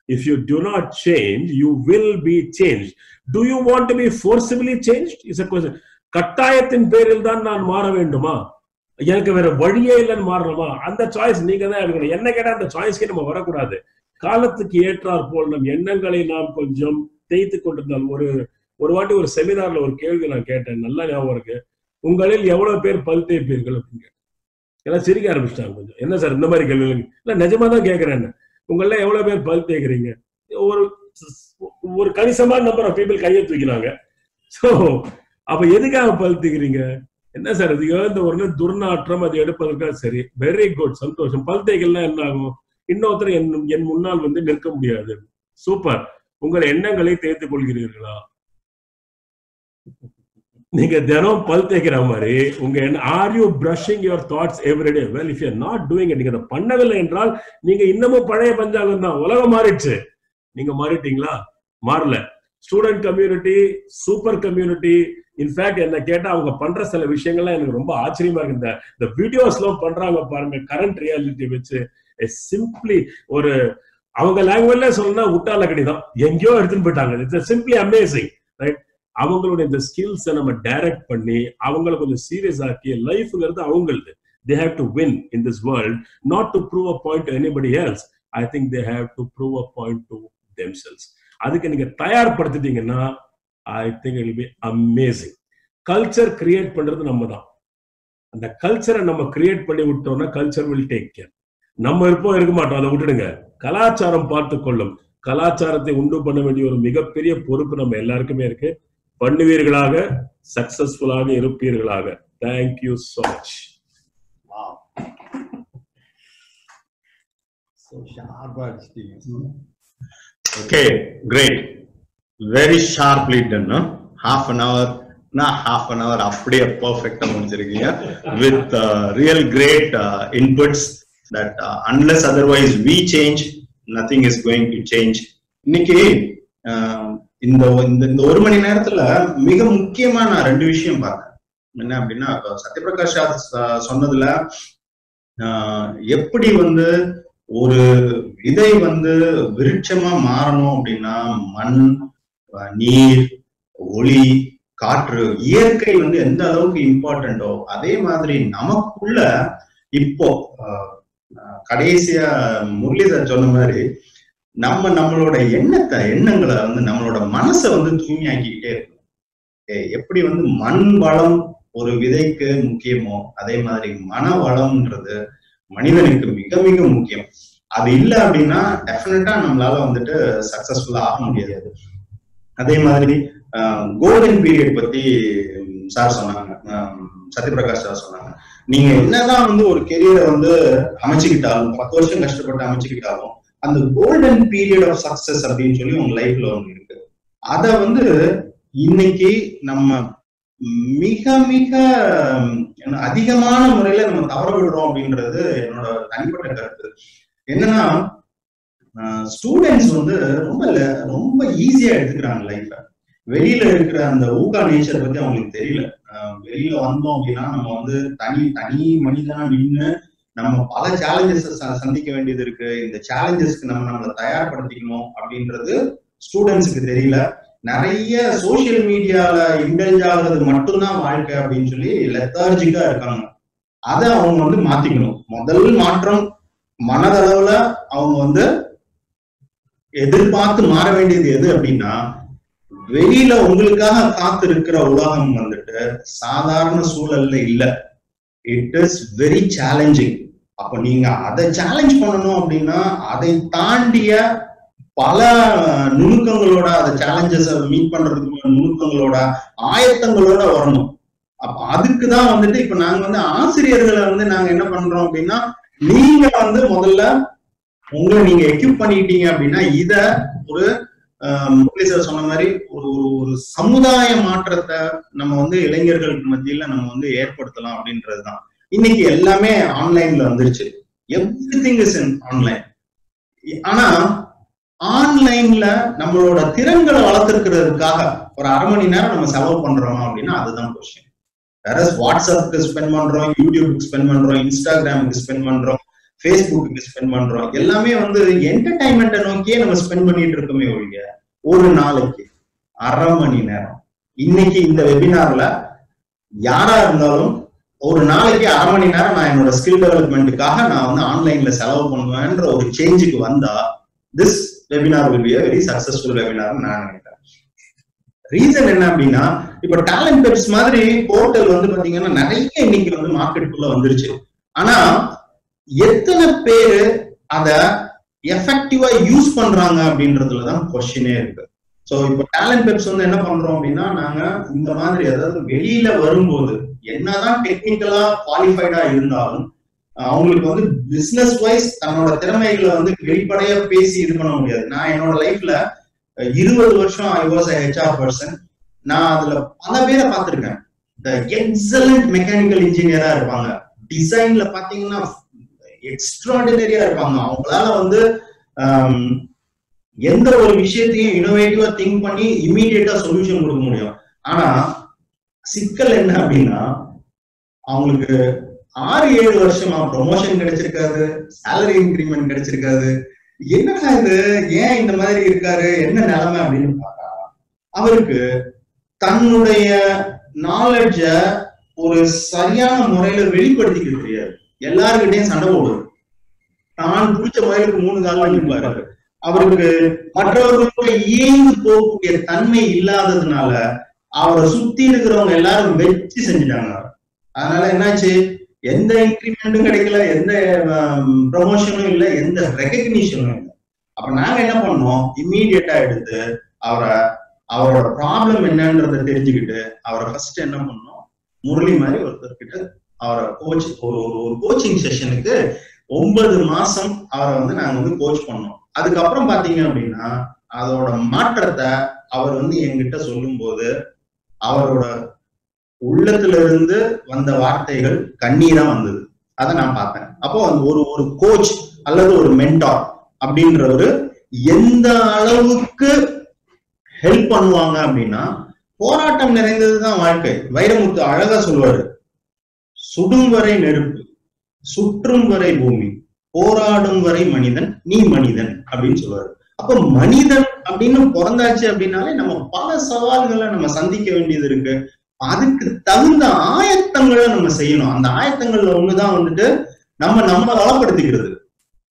If you do not change, you will be changed. Do you want to be forcibly changed? Is a question. கட்டாயத்தின் பேரில் தான் நான் மாற வேண்டுமா, எனக்கு வேற வழியே இல்லைன்னு மாறணுமா? அந்த சாய்ஸ் நீங்க தான் எடுக்கணும். என்ன கேட்டா அந்த சாய்ஸ்க்கே நம்ம வரக்கூடாது. காலத்துக்கு ஏற்றார் போல் நம் எண்ணங்களை நாம் கொஞ்சம் தேய்த்து கொண்டிருந்தால். ஒரு வாட்டி ஒரு செமினார்ல ஒரு கேள்வி நான் கேட்டேன், நல்லா ஞாபகம் இருக்கு. உங்களில் எவ்வளவு பேர் பல் தேய்ப்பீர்கள் அப்படின்னு கேட்டேன். எல்லாம் சிரிக்க ஆரம்பிச்சிட்டாங்க கொஞ்சம். என்ன சார் இந்த மாதிரி கேள்வி? இல்ல நிஜமா தான் கேட்கிறேன். உங்கள எவ்வளவு பேர் பல் தேய்க்கிறீங்க? ஒரு கணிசமான நம்பர் ஆஃப் பீப்புள் கையை தூக்கினாங்க. சோ அப்ப எதுக்காக பல் தேய்க்கிறீங்க? என்ன சார் அது இந்த ஒரு துர்நாற்றம், அது எடுப்பதற்காக. சரி, வெரி குட், சந்தோஷம். பல் தேய்க்கலாம் என்ன ஆகும்? இன்னொருத்தர் என் முன்னால் வந்து நிற்க முடியாது. சூப்பர். உங்கள் எண்ணங்களை தேய்த்துக் கொள்கிறீர்களா? நீங்க தினம் பல் தேய்க்கிற மாதிரி உங்க are you brushing your thoughts everyday? Well, if you are not doing it, நீங்க அதை பண்ணவில்லை என்றால் நீங்க இன்னமும் பழைய பஞ்சாங்கம் தான். உலகம் மாறிடுச்சு, நீங்க மாறிட்டீங்களா? மாறல. Student community super community. In fact என்ன கேட்டா அவங்க பண்ற சில விஷயங்கள்லாம் எனக்கு ரொம்ப ஆச்சரியமா இருக்கு. இந்த வீடியோஸ் எல்லாம் பண்றாங்க பாருங்க, கரண்ட் ரியாலிட்டி வச்சு சிம்பிளி ஒரு அவங்க லாங்குவேஜ்ல சொல்லணும்னா உட்டாலக்கடி தான், எங்கேயோ எடுத்துன்னு போயிட்டாங்க. It's simply amazing, right? அவங்களுடைய இந்த ஸ்கில்ஸை நம்ம டைரக்ட் பண்ணி அவங்களை கொஞ்சம் சீரியஸ் ஆக்கி, லைஃப்ங்கிறது அவங்களுக்கு. They have to win in this world, not to prove a point to anybody else. I think they have to prove a point to themselves. அதுக்கு நீங்க தயார்படுத்திட்டீங்கன்னா I think it will be amazing. Culture create பண்றது நம்ம தான். அந்த கல்ச்சரை நம்ம create பண்ணி விட்டோம்னா கல்ச்சர் will take care. நம்ம இருக்க மாட்டோம், அதை விட்டுடுங்க. கலாச்சாரம் பார்த்து கொள்ளும். கலாச்சாரத்தை உண்டு பண்ண வேண்டிய ஒரு மிகப்பெரிய பொறுப்பு நம்ம எல்லாருக்குமே இருக்கு. பண்ணுவீர்களாக, சக்சஸ்ஃபுல்லாக இருப்பீர்களாக. Thank you so much. Wow. So sharp words, Steve. Okay, great. Very sharply done, no? Half an hour அப்படியே perfect முடிச்சிருக்கீங்க with real great inputs that unless otherwise we change, nothing is going to change. இன்னைக்கு இந்த ஒரு மணி நேரத்துல மிக முக்கியமா நான் ரெண்டு விஷயம் பார்த்தேன். என்ன அப்படின்னா, சத்யபிரகாஷ் சார் சொன்னதுல எப்படி வந்து ஒரு விதை வந்து விருட்சமா மாறணும் அப்படின்னா மண், நீர், ஒளி, காற்று, இயற்கை வந்து எந்த அளவுக்கு இம்பார்ட்டன்டோ அதே மாதிரி நமக்குள்ள இப்போ கடைசியா முரளிதர் சொன்ன மாதிரி நம்மளோட எண்ணங்களை வந்து நம்மளோட மனசை வந்து தூய்மையாக்கிக்கிட்டே இருக்கணும். எப்படி வந்து மண் வளம் ஒரு விதைக்கு முக்கியமோ அதே மாதிரி மன வளம்ன்றது மனிதனுக்கு மிக மிக முக்கியம். அது இல்லை அப்படின்னா டெஃபினட்டா நம்மளால வந்துட்டு சக்சஸ்ஃபுல்லா ஆக முடியாது. அதே மாதிரி கோல்டன் பீரியட் பத்தி சார் சொன்னாங்க, சத்யபிரகாஷ் சார் சொன்னாங்க. நீங்க என்னதான் வந்து ஒரு கெரியரை வந்து அமைச்சுக்கிட்டாலும் 10 வருஷம் கஷ்டப்பட்டு அமைச்சுக்கிட்டாலும் அந்த கோல்டன் பீரியட் ஆஃப் சக்சஸ் அப்படின்னு சொல்லி உங்க லைஃப்ல ஒண்ணு இருக்கு. அத வந்து இன்னைக்கு நம்ம மிக மிக அதிகமான முறையில நம்ம தவற விடுறோம் அப்படின்றது என்னோட தனிப்பட்ட கருத்து. என்னன்னா ஸ்டூடெண்ட்ஸ் வந்து ரொம்ப ஈஸியா எடுத்துக்கிறாங்க லைஃப. வெளியில இருக்கிற அந்த ஊகா நேச்சர் பத்தி அவங்களுக்கு தெரியல. வெளியில வந்தோம் அப்படின்னா நம்ம வந்து தனி மனிதனா நின்று நம்ம பல சேலஞ்சஸ் சந்திக்க வேண்டியது இருக்கு. இந்த சேலஞ்சஸ்க்கு நம்மளை தயார்படுத்திக்கணும் அப்படின்றது ஸ்டூடெண்ட்ஸுக்கு தெரியல. நிறைய சோசியல் மீடியால இன்டெலிஜ் ஆகுறது மட்டும்தான் வாழ்க்கை அப்படின்னு சொல்லி லெத்தார்ஜிக்கா இருக்காங்க. அதை அவங்க வந்து மாத்திக்கணும். முதல் மாற்றம் மனதளவுல அவங்க வந்து எதிர்பார்த்து மாற வேண்டியது எது அப்படின்னா, வெளியில உங்களுக்காக காத்து இருக்கிற உலகம் வந்துட்டு சாதாரண சூழல்ல இல்ல. It is very challenging. அப்ப நீங்க அதை சேலஞ்ச் பண்ணணும் அப்படின்னா அதை தாண்டிய பல நுணுக்கங்களோட, அந்த சேலஞ்சஸ் மீட் பண்றதுக்கு நுணுக்கங்களோட ஆயத்தங்களோட வரணும். அப்ப அதுக்குதான் வந்துட்டு இப்ப நாங்க வந்து ஆசிரியர்களை வந்து நாங்க என்ன பண்றோம் அப்படின்னா, நீங்க வந்து முதல்ல உங்களை நீங்க எக்யூப் பண்ணிட்டீங்க அப்படின்னா இத ஒரு முரளி சார் சொன்ன மாதிரி ஒரு சமுதாய மாற்றத்தை நம்ம வந்து இளைஞர்களுக்கு மத்தியில நம்ம வந்து ஏற்படுத்தலாம் அப்படின்றதுதான். இன்னைக்கு எல்லாமே ஆன்லைன்ல வந்துருச்சு. Everything is in online. ஆனா ஆன்லைன்ல நம்மளோட திறன்களை வளர்த்துக்கிறதுக்காக ஒரு 1/2 மணி நேரம் நம்ம செலவு பண்றோம் அப்படின்னா அதுதான் கொஸ்டின். வேற வாட்ஸ்அப்புக்கு ஸ்பெண்ட் பண்றோம், யூடியூபுக்கு ஸ்பெண்ட் பண்றோம், இன்ஸ்டாகிராமுக்கு ஸ்பெண்ட் பண்றோம், ஃபேஸ்புக்கு ஸ்பெண்ட் பண்றோம். எல்லாமே வந்து என்டர்டைன்மெண்ட்டை நோக்கியே நம்ம ஸ்பெண்ட் பண்ணிட்டு இருக்கோமே ஒழிய ஒரு நாளைக்கு 1/2 மணி நேரம். இன்னைக்கு இந்த வெபினார்ல யாரா இருந்தாலும் ஒரு நாளைக்கு 1/2 மணி நேரம் நான் என்னோட ஸ்கில் டெவலப்மெண்ட்டுக்காக நான் வந்து ஆன்லைன்ல செலவு பண்ணுவேன்ற ஒரு சேஞ்சுக்கு வந்தா this webinar will be a very successful webinar நான் நினைக்கிறேன். ரீசன் என்ன அப்படின்னா, இப்ப டேலண்ட் பெப்ஸ் மாதிரி போர்ட்டல் வந்து பாத்தீங்கன்னா நிறைய இன்னைக்கு வந்து மார்க்கெட்டுக்குள்ள வந்துருச்சு. ஆனா எத்தனை பேரு அத எஃபெக்டிவா யூஸ் பண்றாங்க அப்படின்றதுலதான் கொஸ்டினே இருக்கு. சோ இப்ப டேலண்ட் பெப்ஸ் வந்து என்ன பண்றோம் அப்படின்னா, நாங்க இந்த மாதிரி அதாவது வெளியில வரும்போது என்னதான் டெக்னிக்கலா குவாலிஃபைடா இருந்தாலும் அவங்களுக்கு வந்து பிசினஸ் வைஸ் தன்னோட திறமைகளை வந்து வெளிப்படையா பேசி இது பண்ண முடியாது. நான் என்னோட லைஃப்ல 20 வருஷம் ஐ வாஸ் HR பர்சன். நான் அதுல பல பேரை பார்த்திருக்கேன். எக்ஸலண்ட் மெக்கானிக்கல் இன்ஜினியரா இருப்பாங்க, டிசைன்ல பாத்தீங்கன்னா எக்ஸ்ட்ராடினரியா இருப்பாங்க. அவங்களால வந்து எந்த ஒரு விஷயத்தையும் இனோவேட்டிவா திங்க் பண்ணி இமீடியட்டா சொல்யூஷன் கொடுக்க முடியும். ஆனா சிக்கல் என்ன அப்படின்னா, அவங்களுக்கு 6-7 வருஷமா ப்ரொமோஷன் கிடைச்சிருக்காது, சேலரி இன்கிரிமெண்ட் கிடைச்சிருக்காது. என்னடா இது, ஏன் இந்த மாதிரி இருக்காரு, என்ன நிலைமை அப்படின்னு பார்த்தா, அவருக்கு தன்னுடைய நாலேஜ ஒரு சரியான முறையில வெளிப்படுத்திக்க தெரியாது. எல்லாருக்கிட்டையும் சண்டை போடுவாரு, தான் பிடிச்ச மயிலுக்கு 3 கால் நிற்பாரு. அவருக்கு மற்றவர்களோட ஏந்து போகக்கூடிய தன்மை இல்லாததுனால அவரை சுத்தி இருக்கிறவங்க எல்லாரும் வெச்சு செஞ்சுட்டாங்க. அதனால என்னாச்சு, எந்த இன்கிரிமெண்ட்டும் கிடைக்கல, எந்த ப்ரமோஷனும் இல்லை, எந்த ரெகக்னிஷனும் இல்லை. அப்ப நாங்க என்ன பண்ணோம், இம்மீடியட்டா எடுத்து அவரோட ப்ராப்ளம் என்னன்றத தெரிஞ்சுக்கிட்டு அவரை ஃபர்ஸ்ட் என்ன பண்ணோம், முரளி மாதிரி ஒருத்தர்கிட்ட அவரை ஒரு கோச்சிங் செஷனுக்கு 9 மாசம் அவரை வந்து நாங்க வந்து கோச் பண்ணோம். அதுக்கப்புறம் பாத்தீங்க அப்படின்னா அதோட மாற்றத்தை அவர் வந்து என்கிட்ட சொல்லும் போது அவரோட உள்ளத்துல இருந்து வந்த வார்த்தைகள் கண்ணீரா வந்தது. அதை நான் பார்த்தேன். அப்போ ஒரு கோச் அல்லது ஒரு மென்டார் அப்படின்றவரு எந்த அளவுக்கு ஹெல்ப் பண்ணுவாங்க அப்படின்னா, போராட்டம் நிறைந்ததுதான் வாழ்க்கை. வைரமுத்து அழகா சொல்லுவாரு, சுடும் வரை நெருப்பு, சுற்றும் வரை பூமி, போராடும் வரை மனிதன், நீ மனிதன் அப்படின்னு சொல்லுவாரு. அப்ப மனிதன் அப்படின்னு பிறந்தாச்சு அப்படின்னாலே நம்ம பல சவால்களை நம்ம சந்திக்க வேண்டியது இருக்கு. அதுக்கு தகுந்த ஆயத்தங்களை நம்ம செய்யணும். அந்த ஆயத்தங்கள்ல ஒண்ணுதான் வந்துட்டு நம்ம வளப்படுத்திக்கிறது,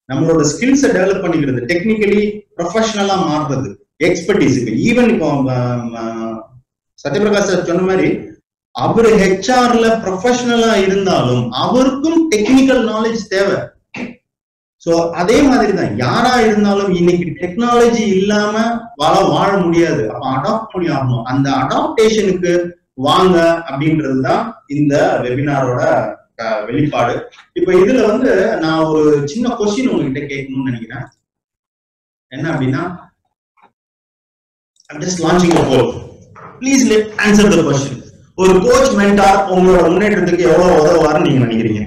நம்மளோட ஸ்கில்ஸை டெவலப் பண்ணிக்கிறது, டெக்னிக்கலி ப்ரொஃபஷனலா மாறுறது, எக்ஸ்பர்டீஸுக்கு. ஈவன் இப்போ சத்யபிரகாஷ் சார் சொன்ன மாதிரி அவரு ஹெச்ஆர்ல ப்ரொஃபஷனலா இருந்தாலும் அவருக்கும் டெக்னிக்கல் நாலேஜ் தேவை. சோ அதே மாதிரிதான் யாரா இருந்தாலும் இன்னைக்கு டெக்னாலஜி இல்லாம வாழ முடியாது. அப்ப அடாப்ட் பண்ணி ஆகணும். அந்த அடாப்டேஷனுக்கு வாங்க அப்படின்றதுதான் இந்த வெபினாரோட வெளிப்பாடு. இப்ப இதுல வந்து நான் ஒரு சின்ன கொஸ்டின் உங்ககிட்ட கேட்கணும்னு நினைக்கிறேன். என்ன அப்படின்னா, I'm just launching a poll. Please answer the question. ஒரு கோச் மென்டார் உங்களோட முன்னேற்றத்துக்கு எவ்வளவு உதவுவாருன்னு நீங்க நினைக்கிறீங்க?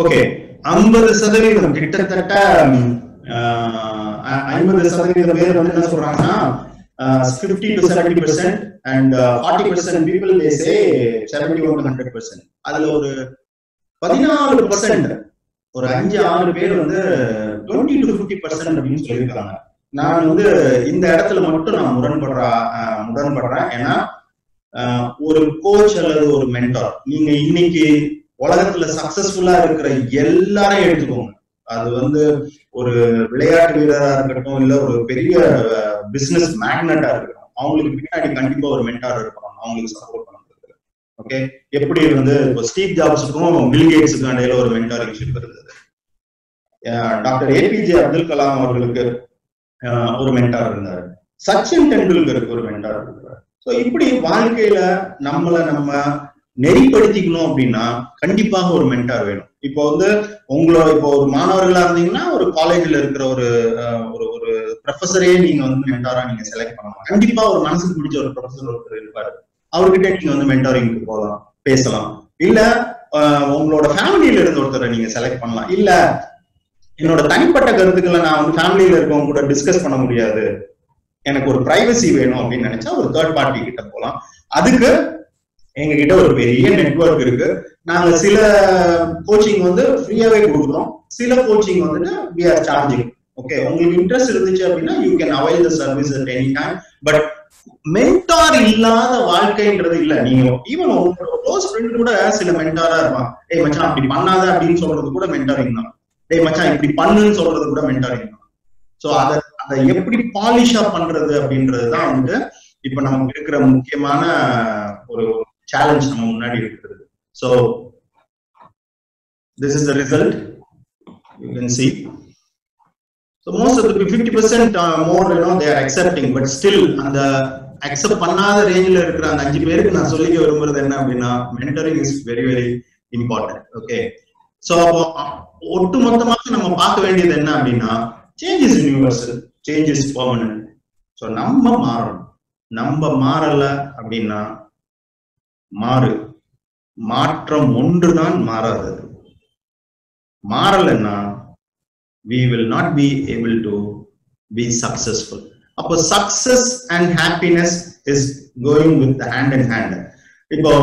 ஓகே, 50% கிட்டத்தட்ட 50% பேர் வந்து என்ன சொல்றாங்கன்னா 50 to 70% and 40% people they say 71 to 100%. அதுல ஒரு 14% ஒரு 5-6 பேர் வந்து 20 to 50% அப்படின்னு சொல்லியிருக்காங்க. நான் வந்து இந்த இடத்துல மட்டும் நான் முரண்படுறேன். ஏன்னா ஒரு கோச் அல்லது ஒரு மென்டார், நீங்க இன்னைக்கு உலகத்துல சக்சஸ்ஃபுல்லா இருக்கிற எல்லாரையும் எடுத்துக்கோங்க. அது வந்து ஒரு விளையாட்டு வீரரா இருக்கட்டும், இல்ல ஒரு பெரிய பிசினஸ் மேக்னட்டா இருக்கட்டும், அவங்களுக்கு பின்னாடி கண்டிப்பா ஒரு மென்டார் இருக்கணும், அவங்களுக்கு சப்போர்ட் பண்ணுறது. ஓகே, எப்படி வந்து இப்போ ஸ்டீவ் ஜாப்ஸுக்கும் பில் கேட்ஸுக்கும் இடையில ஒரு மென்டாரிங்ஷிப் இருந்தது. டாக்டர் ஏபிஜே அப்துல் கலாம் அவர்களுக்கு ஒரு மென்டார் இருந்தாரு, சச்சின் டெண்டுல்கருக்கு ஒரு மென்டார் இருந்தார். ஸோ இப்படி வாழ்க்கையில நம்ம நெறிப்படுத்திக்கணும் அப்படின்னா கண்டிப்பாக ஒரு மென்டார் வேணும். இப்போ வந்து இப்போ ஒரு மாணவர்களா இருந்தீங்கன்னா ஒரு காலேஜ்ல இருக்கிற ஒரு ப்ரொஃபஸரே நீங்க வந்து மென்டாரா நீங்க செலக்ட் பண்ணலாம். கண்டிப்பா ஒரு மனசுக்கு பிடிச்ச ஒரு ப்ரொஃபஸர் ஒருத்தர் இருப்பாரு, அவர்கிட்ட நீங்க வந்து மென்டாரிங்க்கு போகலாம், பேசலாம். இல்ல உங்களோட ஃபேமிலியில இருந்து ஒருத்தரை நீங்க செலக்ட் பண்ணலாம். இல்ல என்னோட தனிப்பட்ட கருத்துக்களை நான் வந்து ஃபேமிலியில இருக்கவங்க கூட டிஸ்கஸ் பண்ண முடியாது, எனக்கு ஒரு பிரைவசி வேணும் அப்படின்னு நினைச்சா ஒரு தேர்ட் பார்ட்டி கிட்ட போகலாம். அதுக்கு எங்க கிட்ட ஒரு பெரிய நெட்வொர்க் இருக்கு. நாங்க சில கோச்சிங் வந்து ஃப்ரீயாவே கொடுக்குறோம், சில கோச்சிங் வந்துட்டு we are charging. ஓகே, உங்களுக்கு இன்ட்ரெஸ்ட் இருந்துச்சு அப்படின்னா you can avail the service at any time. But mentor இல்லாத வாழ்க்கைன்றது இல்ல. நீங்க ஈவன் உங்களோட க்ளோஸ் ஃப்ரெண்ட் கூட சில மென்டாரா இருப்பான். டேய் மச்சான் அப்படி பண்ணாத அப்படின்னு சொல்றது கூட மென்டாரிங் தான். டேய் மச்சான் இப்படி பண்ணுன்னு சொல்றது கூட மென்டாரிங் தான். சோ அதை எப்படி பாலிஷா பண்றது அப்படின்றதுதான் வந்து இப்ப நமக்கு இருக்கிற முக்கியமான ஒரு சேலஞ்ச் நம்ம முன்னாடி இருக்கிறது. So this is the result you can see. So most of the 50% more they are accepting, but still அந்த அக்செப்ட் பண்ணாத ரேஞ்சில இருக்கிற அந்த 5 பேருக்கு நான் சொல்லிக்க விரும்புறது என்ன அப்படின்னா, mentoring is very very important. Okay, so ஒட்டு மொத்தமாக நம்ம பார்க்க வேண்டியது என்ன அப்படின்னா, change is universal, change is permanent. So நம்ம மாறணும். நம்ம மாறல அப்படின்னா மாற்றம் ஒன்றுதான் மாறாதது. மாறலன்னா we will not be able to be successful. அப்போ success and happiness is going with the hand in hand. இப்போ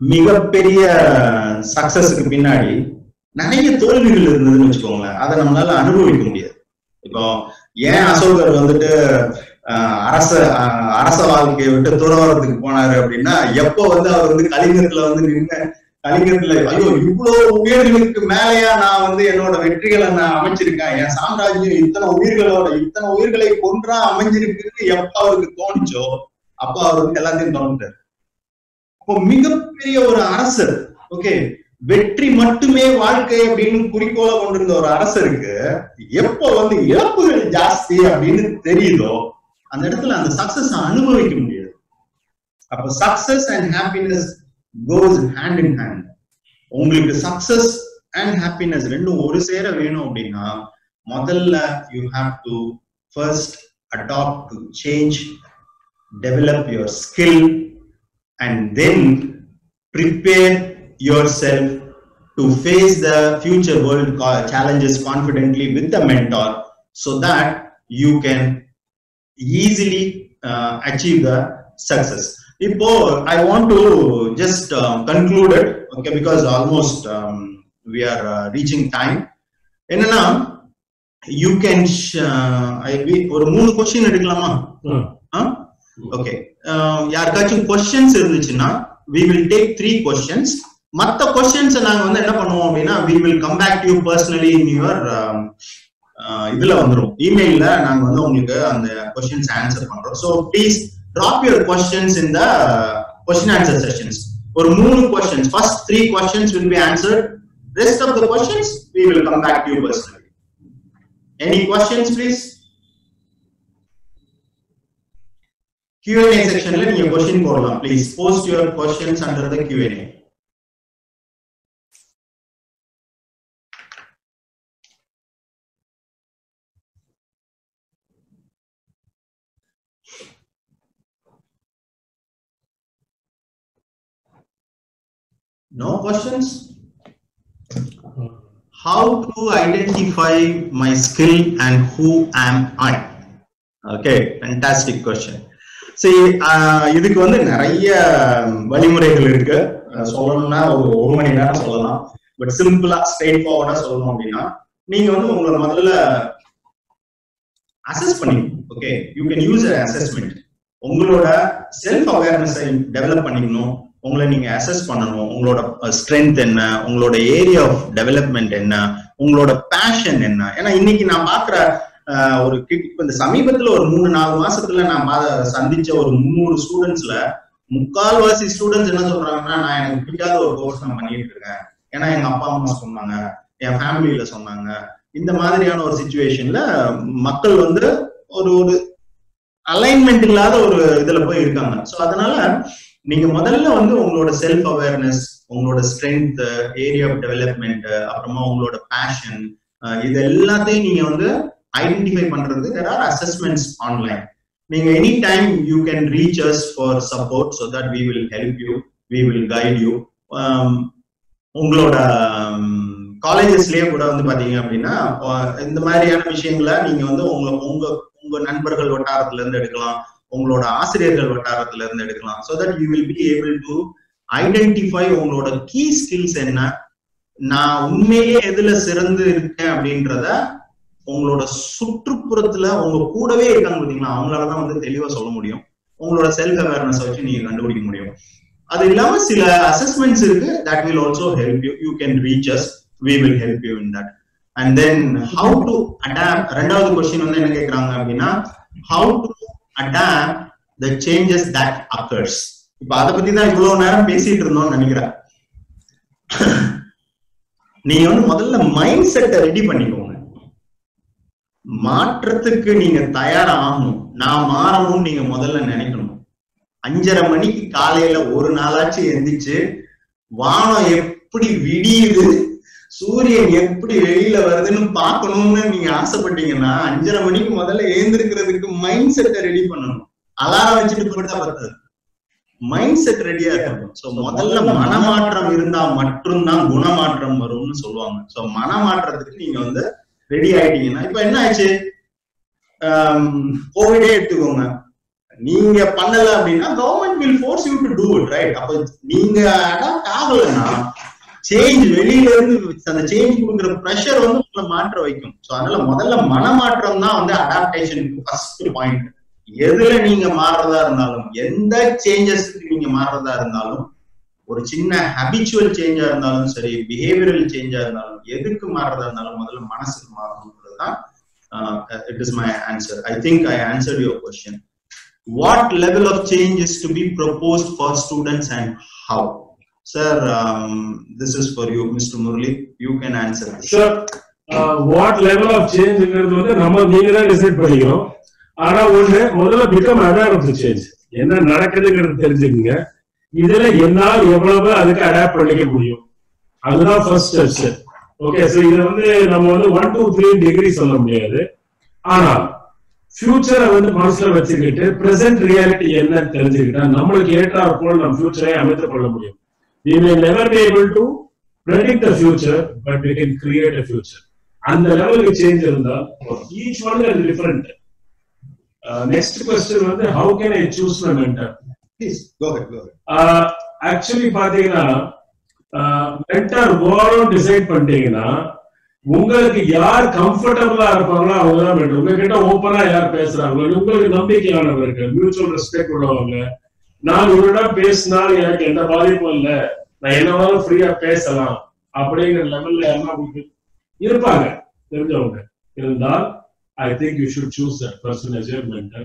மிகப்பெரிய சக்சஸ்க்கு பின்னாடி நிறைய தோல்விகள் இருந்ததுன்னு வச்சுக்கோங்களேன், அதை நம்மளால அனுபவிக்க முடியாது. இப்போ ஏன் அசோகர் வந்துட்டு அரச வாழ்க்கையை விட்டு துறவரத்துக்கு போனாரு அப்படின்னா, எப்போ வந்து அவர் வந்து கலிங்கத்துல வந்து கலிங்கத்துல ஐயோ இவ்வளவு உயிர்களுக்கு மேலேயா நான் வந்து என்னோட வெற்றிகளை நான் அமைச்சிருக்கேன், என் சாம்ராஜ்யம் இத்தனை உயிர்களை கொன்றா அமைஞ்சிருக்குன்னு எப்ப அவருக்கு தோணுச்சோ அப்ப அவர் வந்து எல்லாத்தையும் தோணுட்டாரு. அப்போ மிகப்பெரிய ஒரு அரசர், ஓகே, வெற்றி மட்டுமே வாழ்க்கை அப்படின்னு குறிக்கோளை கொண்டிருந்த ஒரு அரசருக்கு எப்போ வந்து இழப்புகள் ஜாஸ்தி அப்படின்னு தெரியுதோ அந்த இடத்துல அந்த சக்சஸ் அனுபவிக்க முடியாது. அப்ப success and happiness goes hand in hand. உங்களுக்கு சக்சஸ் அண்ட் ஹாப்பினஸ் ரெண்டும் ஒரு சேர வேணும் அப்படின்னா முதல்ல you have to first adapt to change, develop your skill, and then prepare yourself to face the future world challenges confidently with the mentor, so that you can easily achieve the success. Ipo I want to just conclude it, okay, because almost we are reaching time. Enna you can ஒரு 3 question எடுக்கலாமா? Okay, யாருக்காச்சும் questions இருந்துச்சுன்னா we will take 3 questions. மத்த questions நாங்க வந்து என்ன பண்ணுவோம் அப்படின்னா we will come back to you personally in your இதுல வந்துரும், இமெயில்ல நாங்க வந்து உங்களுக்கு அந்த questions ஆன்சர் பண்றோம். So please drop your questions in the question answer sessions. ஒரு 3 questions, first 3 questions will be answered, rest of the questions we will come back to you personally. Any questions please? Q&A section la neenga question போடலாம். Please post your questions under the Q&A. No questions? How to identify my skill and who am I? Okay, fantastic question. See, இதுக்கு வந்து நிறைய வழிமுறைகள் இருக்கு. சொல்லணும்னா ஒரு மணி நேரம் சொல்லலாம். பட் சிம்பிளா ஸ்ட்ரெயிட் ஃபார்வர்டா சொல்லணும் அப்படின்னா நீங்க வந்து உங்களை முதல்ல அசஸ் பண்ணிக்கணும். Okay, you can use assessment. உங்களோட செல்ஃப் அவேர்னஸை டெவலப் பண்ணிக்கணும். உங்களை நீங்க அசஸ் பண்ணணும். உங்களோட ஸ்ட்ரென்த் என்ன, உங்களோட ஏரியா ஆஃப் டெவலப்மெண்ட் என்ன, உங்களோட பேஷன் என்ன. ஏன்னா இன்னைக்கு நான் பாக்குற ஒரு இந்த சமீபத்துல ஒரு 3-4 மாசத்துல நான் சந்திச்ச ஒரு 300 ஸ்டூடெண்ட்ஸ்ல 3/4 ஸ்டூடெண்ட்ஸ் என்ன சொல்றாங்கன்னா, நான் எனக்கு பிடிக்காத ஒரு கோர்ஸ் நான் பண்ணிட்டு இருக்கேன், ஏன்னா எங்க அப்பா அம்மா சொன்னாங்க, என் ஃபேமிலியில சொன்னாங்க. இந்த மாதிரியான ஒரு சிச்சுவேஷன்ல மக்கள் வந்து ஒரு அலைன்மெண்ட் இல்லாத ஒரு இதுல போய் இருக்காங்க. ஸோ அதனால நீங்க முதல்ல வந்து உங்களோட செல்ஃப் அவேர்னஸ், உங்களோட ஸ்ட்ரென்த், ஏரியா ஆஃப் டெவலப்மெண்ட், அப்புறமா உங்களோட பேஷன், இது எல்லாத்தையும் நீங்க வந்து ஐடென்டிஃபை பண்றது. there are assessments online. நீங்க any time you can reach us for support so that we will help you, we will guide you. உங்களோட காலேஜஸ்லயே கூட வந்து பாத்தீங்க அப்படின்னா இந்த மாதிரியான விஷயங்களை நீங்க வந்து உங்க நண்பர்கள் வட்டாரத்துல இருந்து எடுக்கலாம், உங்களோட ஆசிரியர்கள் வட்டாரத்துல இருந்து எடுக்கலாம். so that you will be able to identify உங்களோட key skills என்ன, நான் உண்மையிலேயே எதுல சிறந்து இருக்கேன் அப்படின்றத உங்களோட சுற்றுப்புறத்துல உங்க கூடவே இருக்காங்க பாத்தீங்களா, அவங்களாலதான் வந்து தெளிவா சொல்ல முடியும். உங்களோட செல்ஃப் அவேர்னஸ் வச்சு நீங்க கண்டுபிடிக்க முடியும். அது இல்லாம சில அசஸ்மெண்ட்ஸ் இருக்கு, that will also help you. You can reach us, we will help you in that. And then how to adapt. ரெண்டாவது கொஸ்டின் வந்து என்ன கேக்குறாங்க அப்படின்னா, how to adapt the changes that occurs. இப்ப அதை பத்தி தான் இவ்வளவு நேரம் பேசிட்டு இருந்தோம்னு நினைக்கிறேன். நீங்க வந்து முதல்ல மைண்ட் செட்டை ரெடி பண்ணிக்கோங்க. மாற்றத்துக்கு நீங்க தயாராகணும். நான் மாறணும்னு நீங்க முதல்ல நினைக்கணும். 5:30 மணிக்கு காலையில ஒரு நாளாச்சு எந்திரிச்சு வானம் எப்படி விடியுது, சூரியன் எப்படி வெளியில வருதுன்னு பாக்கணும்னு நீங்க ஆசைப்பட்டீங்கன்னா 5:30 மணிக்கு முதல்ல எழுந்திருக்கிறதுக்கு மைண்ட் செட்டை ரெடி பண்ணணும். அலாரம் வச்சுட்டு போட்டா பத்தாது, மைண்ட் செட் ரெடியா இருக்கணும். சோ முதல்ல மனமாற்றம் இருந்தா மட்டும்தான் குணமாற்றம் வரும்னு சொல்லுவாங்க. சோ மனமாற்றத்துக்கு நீங்க வந்து ரெடி ஆயிட்டீங்கன்னா, இப்ப என்ன ஆச்சு, கோவிடே எடுத்துக்கோங்க, நீங்க பண்ணல அப்படின்னா government will force you to do it, right? அப்ப நீங்க அடாப்ட் ஆகலைன்னா சேஞ்ச் வெளியில இருந்து அந்த சேஞ்ச் கொடுக்குற ப்ரெஷர் வந்து உங்களை மாற்ற வைக்கும். ஸோ அதனால முதல்ல மனமாற்றம் தான் வந்து அடாப்டேஷனுக்கு ஃபர்ஸ்ட் பாயிண்ட். எதுல நீங்க மாறுறதா இருந்தாலும், எந்த சேஞ்சஸ்க்கு நீங்க மாறுறதா இருந்தாலும், ஒரு சின்ன ஹபிச்சுவல் சேஞ்சா இருந்தாலும் சரி, பிஹேவியரல் சேஞ்சா இருந்தாலும், எதுக்கு மாறுறதா இருந்தாலும் முதல்ல மனசுக்கு மாறணும்ன்றது தான். It is my answer. I think I answered your question. What level of change is to be proposed for students and how? Sir, this is for you, Mr. Murali. You can answer this. Sir, what level of change ங்கிறது வந்து நம்ம நீங்க தான் decide பண்ணிக்கணும். ஆனா ஒண்ணு முதல்ல become aware of the change, என்ன நடக்குதுங்கிறது தெரிஞ்சுக்குங்க. இதுல என்னால் எவ்வளவு அதுக்கு அடாப்ட் பண்ணிக்க முடியும், அதுதான் ஃபர்ஸ்ட் ஸ்டெப். ஓகே, சோ இது வந்து நம்ம வந்து 1 2 3 டிகிரி சொல்ல முடியாது. ஆனால் ஃபியூச்சரை வந்து மனசுல வச்சுக்கிட்டு பிரசன்ட் ரியாலிட்டி என்னன்னு தெரிஞ்சுக்கிட்டா நம்மளுக்கு ஏற்றாற் போல நம்ம ஃபியூச்சரை அமைத்துக் கொள்ள முடியும். We may never be able to predict the future, but we can create a future. அந்த லெவலுக்கு சேஞ்ச் இருந்தா each one is different. Next question வந்து how can I choose my mentor? Please go ahead. Actually பாத்தீங்கன்னா mentor overall decide பண்ணிட்டீங்கன்னா உங்களுக்கு யார் கம்ஃபர்டபுளா இருப்பாங்களோ அவங்க தான் mentor. உங்ககிட்ட ஓப்பனா யார் பேசுறாங்களோ, உங்களுக்கு நம்பிக்கையானவர்கள், மியூச்சுவல் ரெஸ்பெக்ட் உள்ளவங்க, நான் இவரிடம் பேசினால் எனக்கு எந்த பாதிப்பும் இல்லை, நான் என்னவாலும் ஃப்ரீயா பேசலாம் அப்படிங்கிற லெவல்ல யாருன்னா உங்களுக்கு இருப்பாங்க தெரிஞ்சவங்க இருந்தால் I think you should choose that person as your mentor.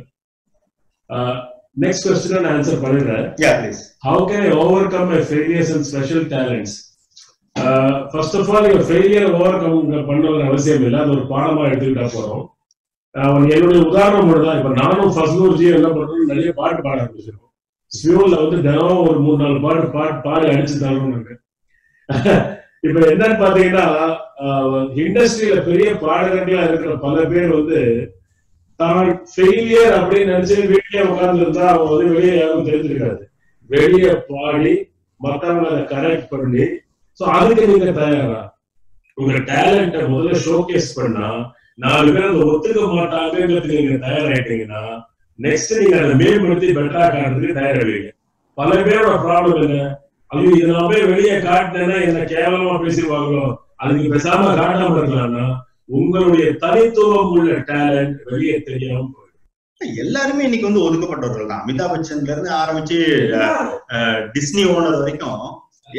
Next question and answer பண்ணிடுறேன். Yeah, please. How can I overcome my failures and special talents? First of all, your failure overcome பண்ண ஒரு அவசியம் இல்லை, அது ஒரு பாடமா எடுத்துக்கிட்டா போறோம். என்னுடைய உதாரணம் மட்டும் தான். இப்ப நானும் ஃபர்ஸ்ட் குருஜி என்ன பண்றோம், நிறைய பாட்டு பாட ஆரம்பிச்சிருக்கோம். ஸ்வியூல வந்து தினம் ஒரு 3-4 பாட்டு பாடி அடிச்சு தரணும். இப்ப என்னன்னு பாத்தீங்கன்னா இண்டஸ்ட்ரியில பெரிய பாடகர்களா இருக்கிற பல பேர் வந்து தான் ஃபெயிலியர் அப்படின்னு நினைச்சு வீட்லயே உட்கார்ந்து இருந்தா அவங்க வந்து வெளியே யாரும் தெரிஞ்சிருக்காது. வெளியே பாடி மத்தவங்க அதை கரெக்ட் பண்ணி, சோ அதுக்கு நீங்க தயாரா உங்க டேலண்ட முதல்ல ஷோகேஸ் பண்ணா 4 பேர் அதை ஒத்துக்க மாட்டாங்கிறதுக்கு நீங்க தயாராயிட்டீங்கன்னா நெக்ஸ்ட் நீங்க அதை மேம்படுத்தி பெட்டரா காட்டுறதுக்கு தயாராகிடுவீங்க. பல பேரோட ப்ராப்ளம் என்ன, ஐயோ இதை நான் போய் வெளியே காட்டினேன்னா என்ன கேவலமா பேசிடுவாங்களோ, அதுக்கு பேசாம காட்டாம இருக்கலாம்னா உங்களுடைய தனித்துவம் உள்ள டேலண்ட் வெளியே தெரியாம போயிடும். எல்லாருமே இன்னைக்கு வந்து ஒதுக்கப்பட்டவர்கள் தான். அமிதாப் பச்சன்ல இருந்து ஆரம்பிச்சு டிஸ்னி ஓனர் வரைக்கும்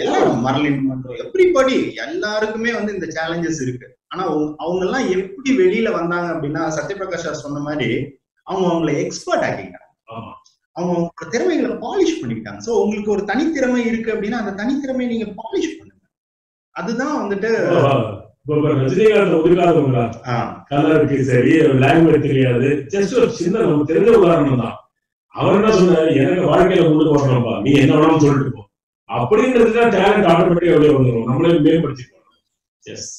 எல்லாரும், மர்லின் மன்றோ, எவ்ரிபடி எல்லாருக்குமே வந்து இந்த சேலஞ்சஸ் இருக்கு. ஆனா அவங்க எல்லாம் எப்படி வெளியில வந்தாங்க அப்படின்னா, சத்யபிரகாஷ் சார் சொன்ன மாதிரி அவங்க அவங்களை எக்ஸ்பர்ட் ஆக்கிட்டாங்க. அவங்க அவங்களோட திறமைகளை பாலிஷ் பண்ணிக்கிட்டாங்க. சோ உங்களுக்கு ஒரு தனித்திறமை இருக்கு அப்படின்னா அந்த தனித்திறமையை நீங்க பாலிஷ் பண்ணுங்க. அதுதான் வந்துட்டு ரஜினிகாந்த் ஒதுக்காதவங்களா, கலருக்கு சரி லாங்குவேஜ் தெரியாது, ஜஸ்ட் ஒரு சின்ன நம்ம தெரிஞ்ச உதாரணம் தான். அவர் என்ன சொன்னாரு, எனக்கு வாழ்க்கையில முன்னுக்கு வரணும்பா, நீ என்ன வேணாலும் சொல்லிட்டு போ அப்படின்றதுதான் டேலண்ட் ஆட்டோமேட்டிக்கா வெளியே வந்துடும், நம்மளே மேம்படுத்திக்கணும். எஸ்.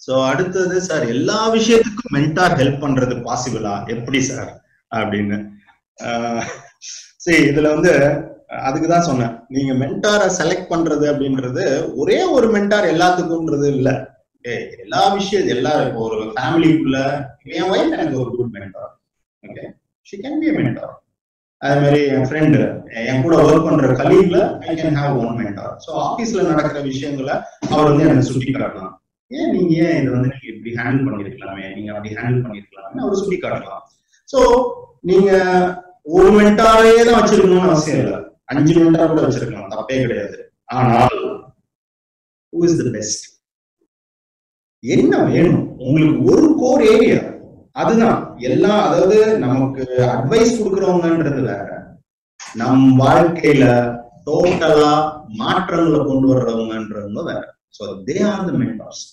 சோ அடுத்தது சார், எல்லா விஷயத்துக்கும் மென்டார் ஹெல்ப் பண்றது பாசிபிளா, எப்படி சார் அப்படின்னு. சரி, இதுல வந்து அதுக்குதான் சொன்னேன், நீங்க மென்டாரை செலக்ட் பண்றது அப்படின்றது ஒரே ஒரு மென்டார் எல்லாத்துக்கும்ன்றது இல்ல. எல்லா விஷயம் எல்லாரும் இப்போ ஒரு ஃபேமிலிக்குள்ள என் ஒய்ஃப் எனக்கு ஒரு good mentor, okay, she can be a mentor. அதே மாதிரி என் ஃப்ரெண்டு, என் கூட ஒர்க் பண்ற கலீக்ல I can have one mentor. So ஆபீஸ்ல நடக்கிற விஷயங்களை அவர் வந்து எனக்கு சுட்டி காட்டலாம். ஏன் நீங்க ஏன் இதை வந்து நீங்க இப்படி ஹேண்டில் பண்ணிருக்கலாமே, நீங்க அப்படி ஹேண்டில் பண்ணிருக்கலாமே அவர் சுட்டி காட்டலாம். ஸோ நீங்க ஒரு மென்டாரே தான் வச்சிருக்கணும்னு அவசியம் இல்லை, 5 மென்டார் கூட வச்சிருக்கலாம், தப்பே கிடையாது. ஆனால் who is the best, என்ன வேணும் உங்களுக்கு, ஒரு கோர் ஏரியா அதுதான் எல்லாம். அதாவது நமக்கு அட்வைஸ் கொடுக்கறவங்கன்றது வேற, நம் வாழ்க்கையில டோட்டலா மாற்றங்களை கொண்டு வர்றவங்கன்றவங்க வேற. So they are the mentors.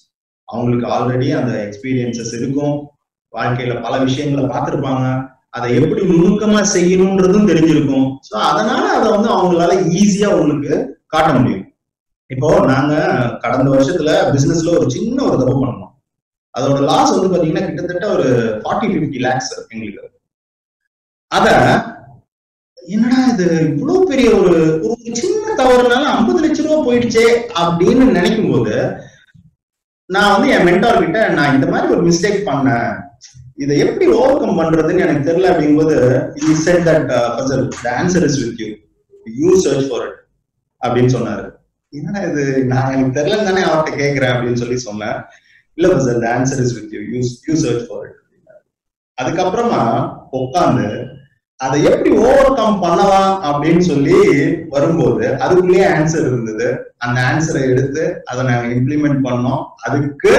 அவங்களுக்கு ஆல்ரெடி அந்த எக்ஸ்பீரியன்சஸ் இருக்கும், வாழ்க்கையில பல விஷயங்களை பார்த்திருப்பாங்க, அதை எப்படி நுணுக்கமா செய்யணும்ன்றதும் தெரிஞ்சிருக்கும். ஸோ அதனால அதை வந்து அவங்களால ஈஸியா உங்களுக்கு காட்ட முடியும். இப்போ நாங்க கடந்த வருஷத்துல பிசினஸ்ல ஒரு சின்ன ஒரு தப்பு பண்ணோம். அதோட லாஸ் வந்து பாத்தீங்கன்னா கிட்டத்தட்ட ஒரு 40-50 lakhs எங்களுக்கு. அத என்னடா இது இவ்வளவு பெரிய ஒரு சின்ன தவறுனால 50 லட்சம் ரூபாய் போயிடுச்சே அப்படின்னு நினைக்கும் போது நான் வந்து என் மென்டார் கிட்ட, நான் இந்த மாதிரி ஒரு மிஸ்டேக் பண்ணேன், இதை எப்படி ஓவர் கம் பண்றதுன்னு எனக்கு தெரியல அப்படிங்கும்போது he said that the answer is with you, you search for it அப்படின்னு சொன்னாரு. என்னடா இது, நான் எனக்கு தெரியலன்னு தானே அவர்கிட்ட கேட்கிறேன் அப்படின்னு சொல்லி சொன்னேன். இல்ல sir, the answer is with you, you search for it. அதுக்கப்புறமா உட்காந்து அதை எப்படி ஓவர் கம் பண்ணலாம் அப்படின்னு சொல்லி வரும்போது அதுக்குள்ளேயே ஆன்சர் இருந்தது. அந்த ஆன்சரை எடுத்து அதை நாங்க இம்ப்ளிமெண்ட் பண்ணோம். அதுக்கு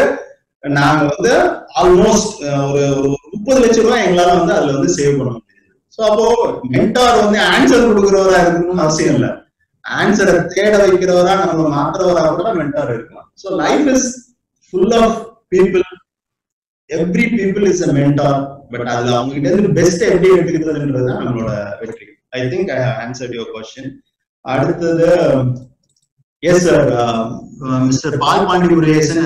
நாங்க வந்து ஆல்மோஸ்ட் ஒரு 30 லட்சம் ரூபாய் எங்களால வந்து அதுல வந்து சேவ் பண்ண முடியுது. ஸோ அப்போ மென்டார் வந்து ஆன்சர் கொடுக்குறவரா இருக்கணும்னு அவசியம் இல்லை, ஆன்சரை தேட வைக்கிறவரா நம்ம மாத்துறவரா கூட மென்டார் இருக்கலாம். So life is full of people every people is a mentor. But அதுல அவங்க கிட்ட இருந்து பெஸ்ட் எப்படி எடுத்துக்கிறதுன்றது தான் நம்மளோட வெற்றி. I think I answered your question. அடுத்தது yes sir, Mr. Paul Pandi Murugesan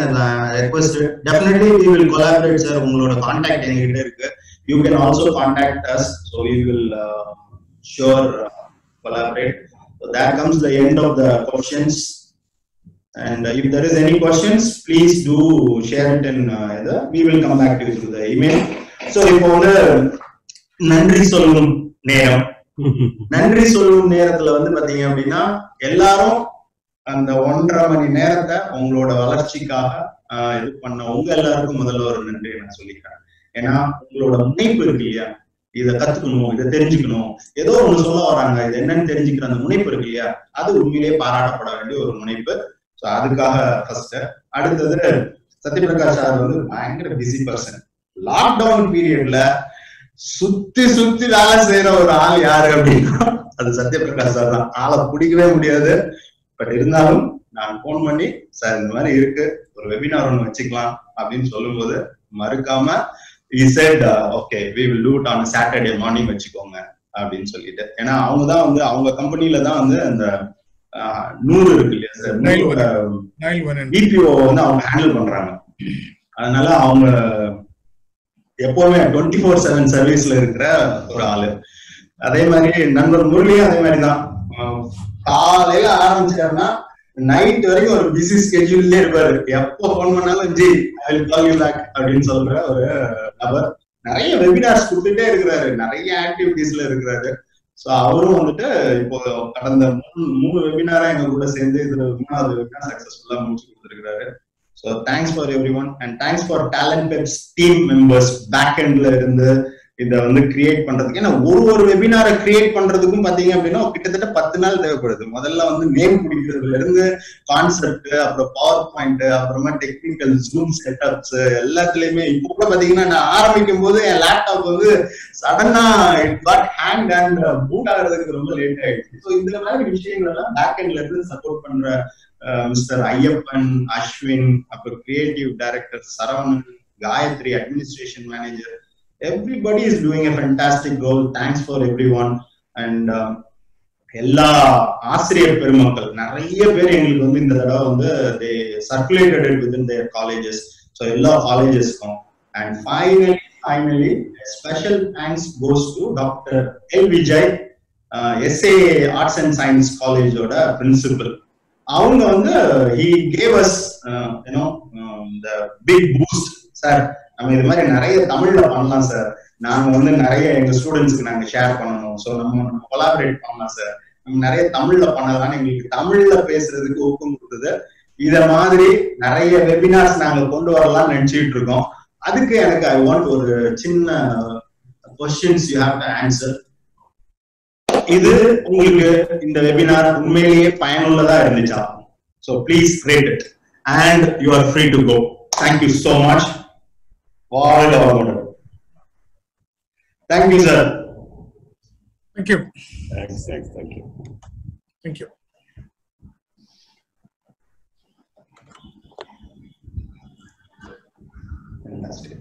requested definitely we will collaborate sir. உங்களோட கான்டாக்ட் என்கிட்ட இருக்கு. You can also contact us, so we will sure collaborate. So that comes the end of the questions, and if there is any questions please do share it in we will come back to you through the email. So இப்போ வந்து நன்றி சொல்லும் நேரம். நன்றி சொல்லும் நேரத்துல வந்து பாத்தீங்க அப்படின்னா எல்லாரும் அந்த 1.5 மணி நேரத்தை உங்களோட வளர்ச்சிக்காக இது பண்ண உங்க எல்லாருக்கும் முதல்ல ஒரு நன்றியை நான் சொல்லிக்கிறேன். ஏன்னா உங்களோட முனைப்பு இருக்கு இல்லையா, இதை கத்துக்கணும், இதை தெரிஞ்சுக்கணும், ஏதோ ஒண்ணு சொல்ல வராங்க, இது என்னன்னு தெரிஞ்சுக்கிற அந்த முனைப்பு இருக்கு இல்லையா, அது உண்மையிலேயே பாராட்டப்பட வேண்டிய ஒரு முனைப்பு. ஸோ அதுக்காக ஃபர்ஸ்ட். அடுத்தது சத்யபிரகாஷ் சார் வந்து பயங்கர பிஸி பர்சன். லாக்டவுன் பீரியட்ல சுத்தி சுத்தி வேலை செய்யற ஒரு ஆள் யாரு அப்படின்னா அது சத்யபிரகாஷ் சார் தான். ஆளை பிடிக்கவே முடியாது. பட் இருந்தாலும் நான் போன் பண்ணி சார் இந்த மாதிரி இருக்கு, ஒரு வெபினார் ஒன்று வச்சுக்கலாம் அப்படின்னு சொல்லும் போது மறுக்காம he said okay we will do it on Saturday morning வச்சுக்கோங்க அப்படின்னு சொல்லிட்டு. ஏன்னா அவங்க தான் வந்து அவங்க கம்பெனில தான் வந்து அந்த 100 இருக்கு இல்லையா சார், BPO வந்து அவங்க ஹேண்டில் பண்றாங்க. அதனால அவங்க எப்பவுமே 24/7 சர்வீஸ்ல இருக்கிற ஒரு ஆளு. அதே மாதிரி நண்பர் முரளியும் அதே மாதிரிதான். காலையில ஆரம்பிச்சாருன்னா நைட் வரைக்கும் ஒரு பிஸி ஸ்கெட்யூல்லே இருப்பாரு. எப்போ போன் பண்ணாலும் ji I will call you back அப்படின்னு சொல்ற ஒரு நபர். நிறைய வெபினார்ஸ் கொடுத்துட்டே இருக்கிறாரு, நிறைய ஆக்டிவிட்டிஸ்ல இருக்கிறாரு. ஸோ அவரும் வந்துட்டு இப்போ கடந்த 3 வெபினாரா எங்க கூட சேர்ந்து இதுல 3வது வெபினார் சக்சஸ்ஃபுல்லா முடிச்சு கொடுத்துருக்காரு. So thanks for everyone and thanks for talent பெப்ஸ் டீம் மெம்பர்ஸ் பேக் எண்ட்ல இருந்து இதை வந்து கிரியேட் பண்றதுக்கு. ஏன்னா ஒரு வெபினாரை கிரியேட் பண்றதுக்கும் பாத்தீங்க அப்படின்னா கிட்டத்தட்ட 10 நாள் தேவைப்படுது. முதல்ல வந்து நேம் பிடிக்கிறதுல இருந்து கான்செப்ட், அப்புறம் பவர் பாயிண்ட், அப்புறமா டெக்னிக்கல் ஜூம் செட்டப்ஸ் எல்லாத்துலயுமே. இப்போ கூட பாத்தீங்கன்னா நான் ஆரம்பிக்கும் போது என் லேப்டாப் வந்து சடனா it got hang and boot ஆகிறதுக்கு ரொம்ப லேட் ஆயிடுச்சு. ஸோ இந்த மாதிரி விஷயங்கள் எல்லாம் பேக் எண்ட்ல இருந்து சப்போர்ட் பண்ற மிஸ்டர் ஐயப்பன், அஸ்வின், அப்புறம் creative director Saravanan, Gayathri administration manager, everybody is doing a fantastic role. Thanks for everyone. And எல்லா ஆசிரியர் பெருமக்கள் நிறைய பேர் எங்களுக்கு வந்து இந்த தடவை வந்து they circulated it within their colleges. So எல்லா காலேஜஸ்க்கும். And finally special thanks goes to Dr. L. Vijay, SA Arts and Science College ஓட principal. அவங்க வந்து he gave us the big boost. Sir நம்ம இது மாதிரி நிறைய தமிழ்ல பண்ணலாம் சார், நாங்க வந்து நிறைய எங்க ஸ்டூடெண்ட்ஸ்க்கு நாங்க ஷேர் பண்ணணும், ஸோ நம்ம கொலாபரேட் பண்ணலாம் சார், நம்ம நிறைய தமிழ்ல பண்ணலாம்னு எங்களுக்கு தமிழ்ல பேசுறதுக்கு ஊக்கம் கொடுத்தது. இத மாதிரி நிறைய வெபினார்ஸ் நாங்க கொண்டு வரலாம்னு நினைச்சிட்டு இருக்கோம். அதுக்கு எனக்கு ஐ வாண்ட் ஒரு சின்ன questions you have to answer. இது உங்களுக்கு இந்த வெபினார் உண்மையிலேயே பயனுள்ளதா இருந்துச்சா? So please rate it and you are free to go. Thank you so much. வாழ்க வளமுடன். Thank you sir. Thank you. Thanks. Thank you. Thank you. Fantastic.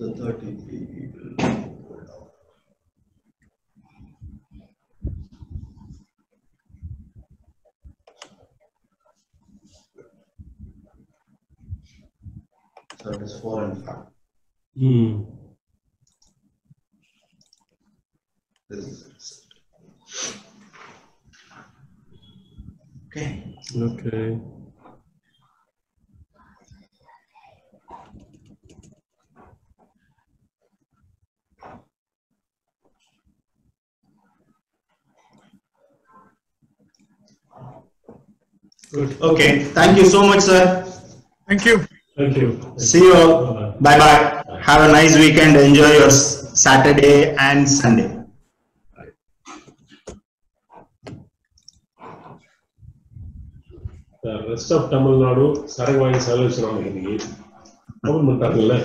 So 33 people. So it is 4 and 5. This is okay. Okay. Good. Okay. Thank you so much, sir. Thank you. Thank you. See you all. Bye bye. Have a nice weekend. Enjoy your Saturday and Sunday. The rest of Tamil Nadu, Saravai Salvation. Open பண்ணிட்டாங்கல்ல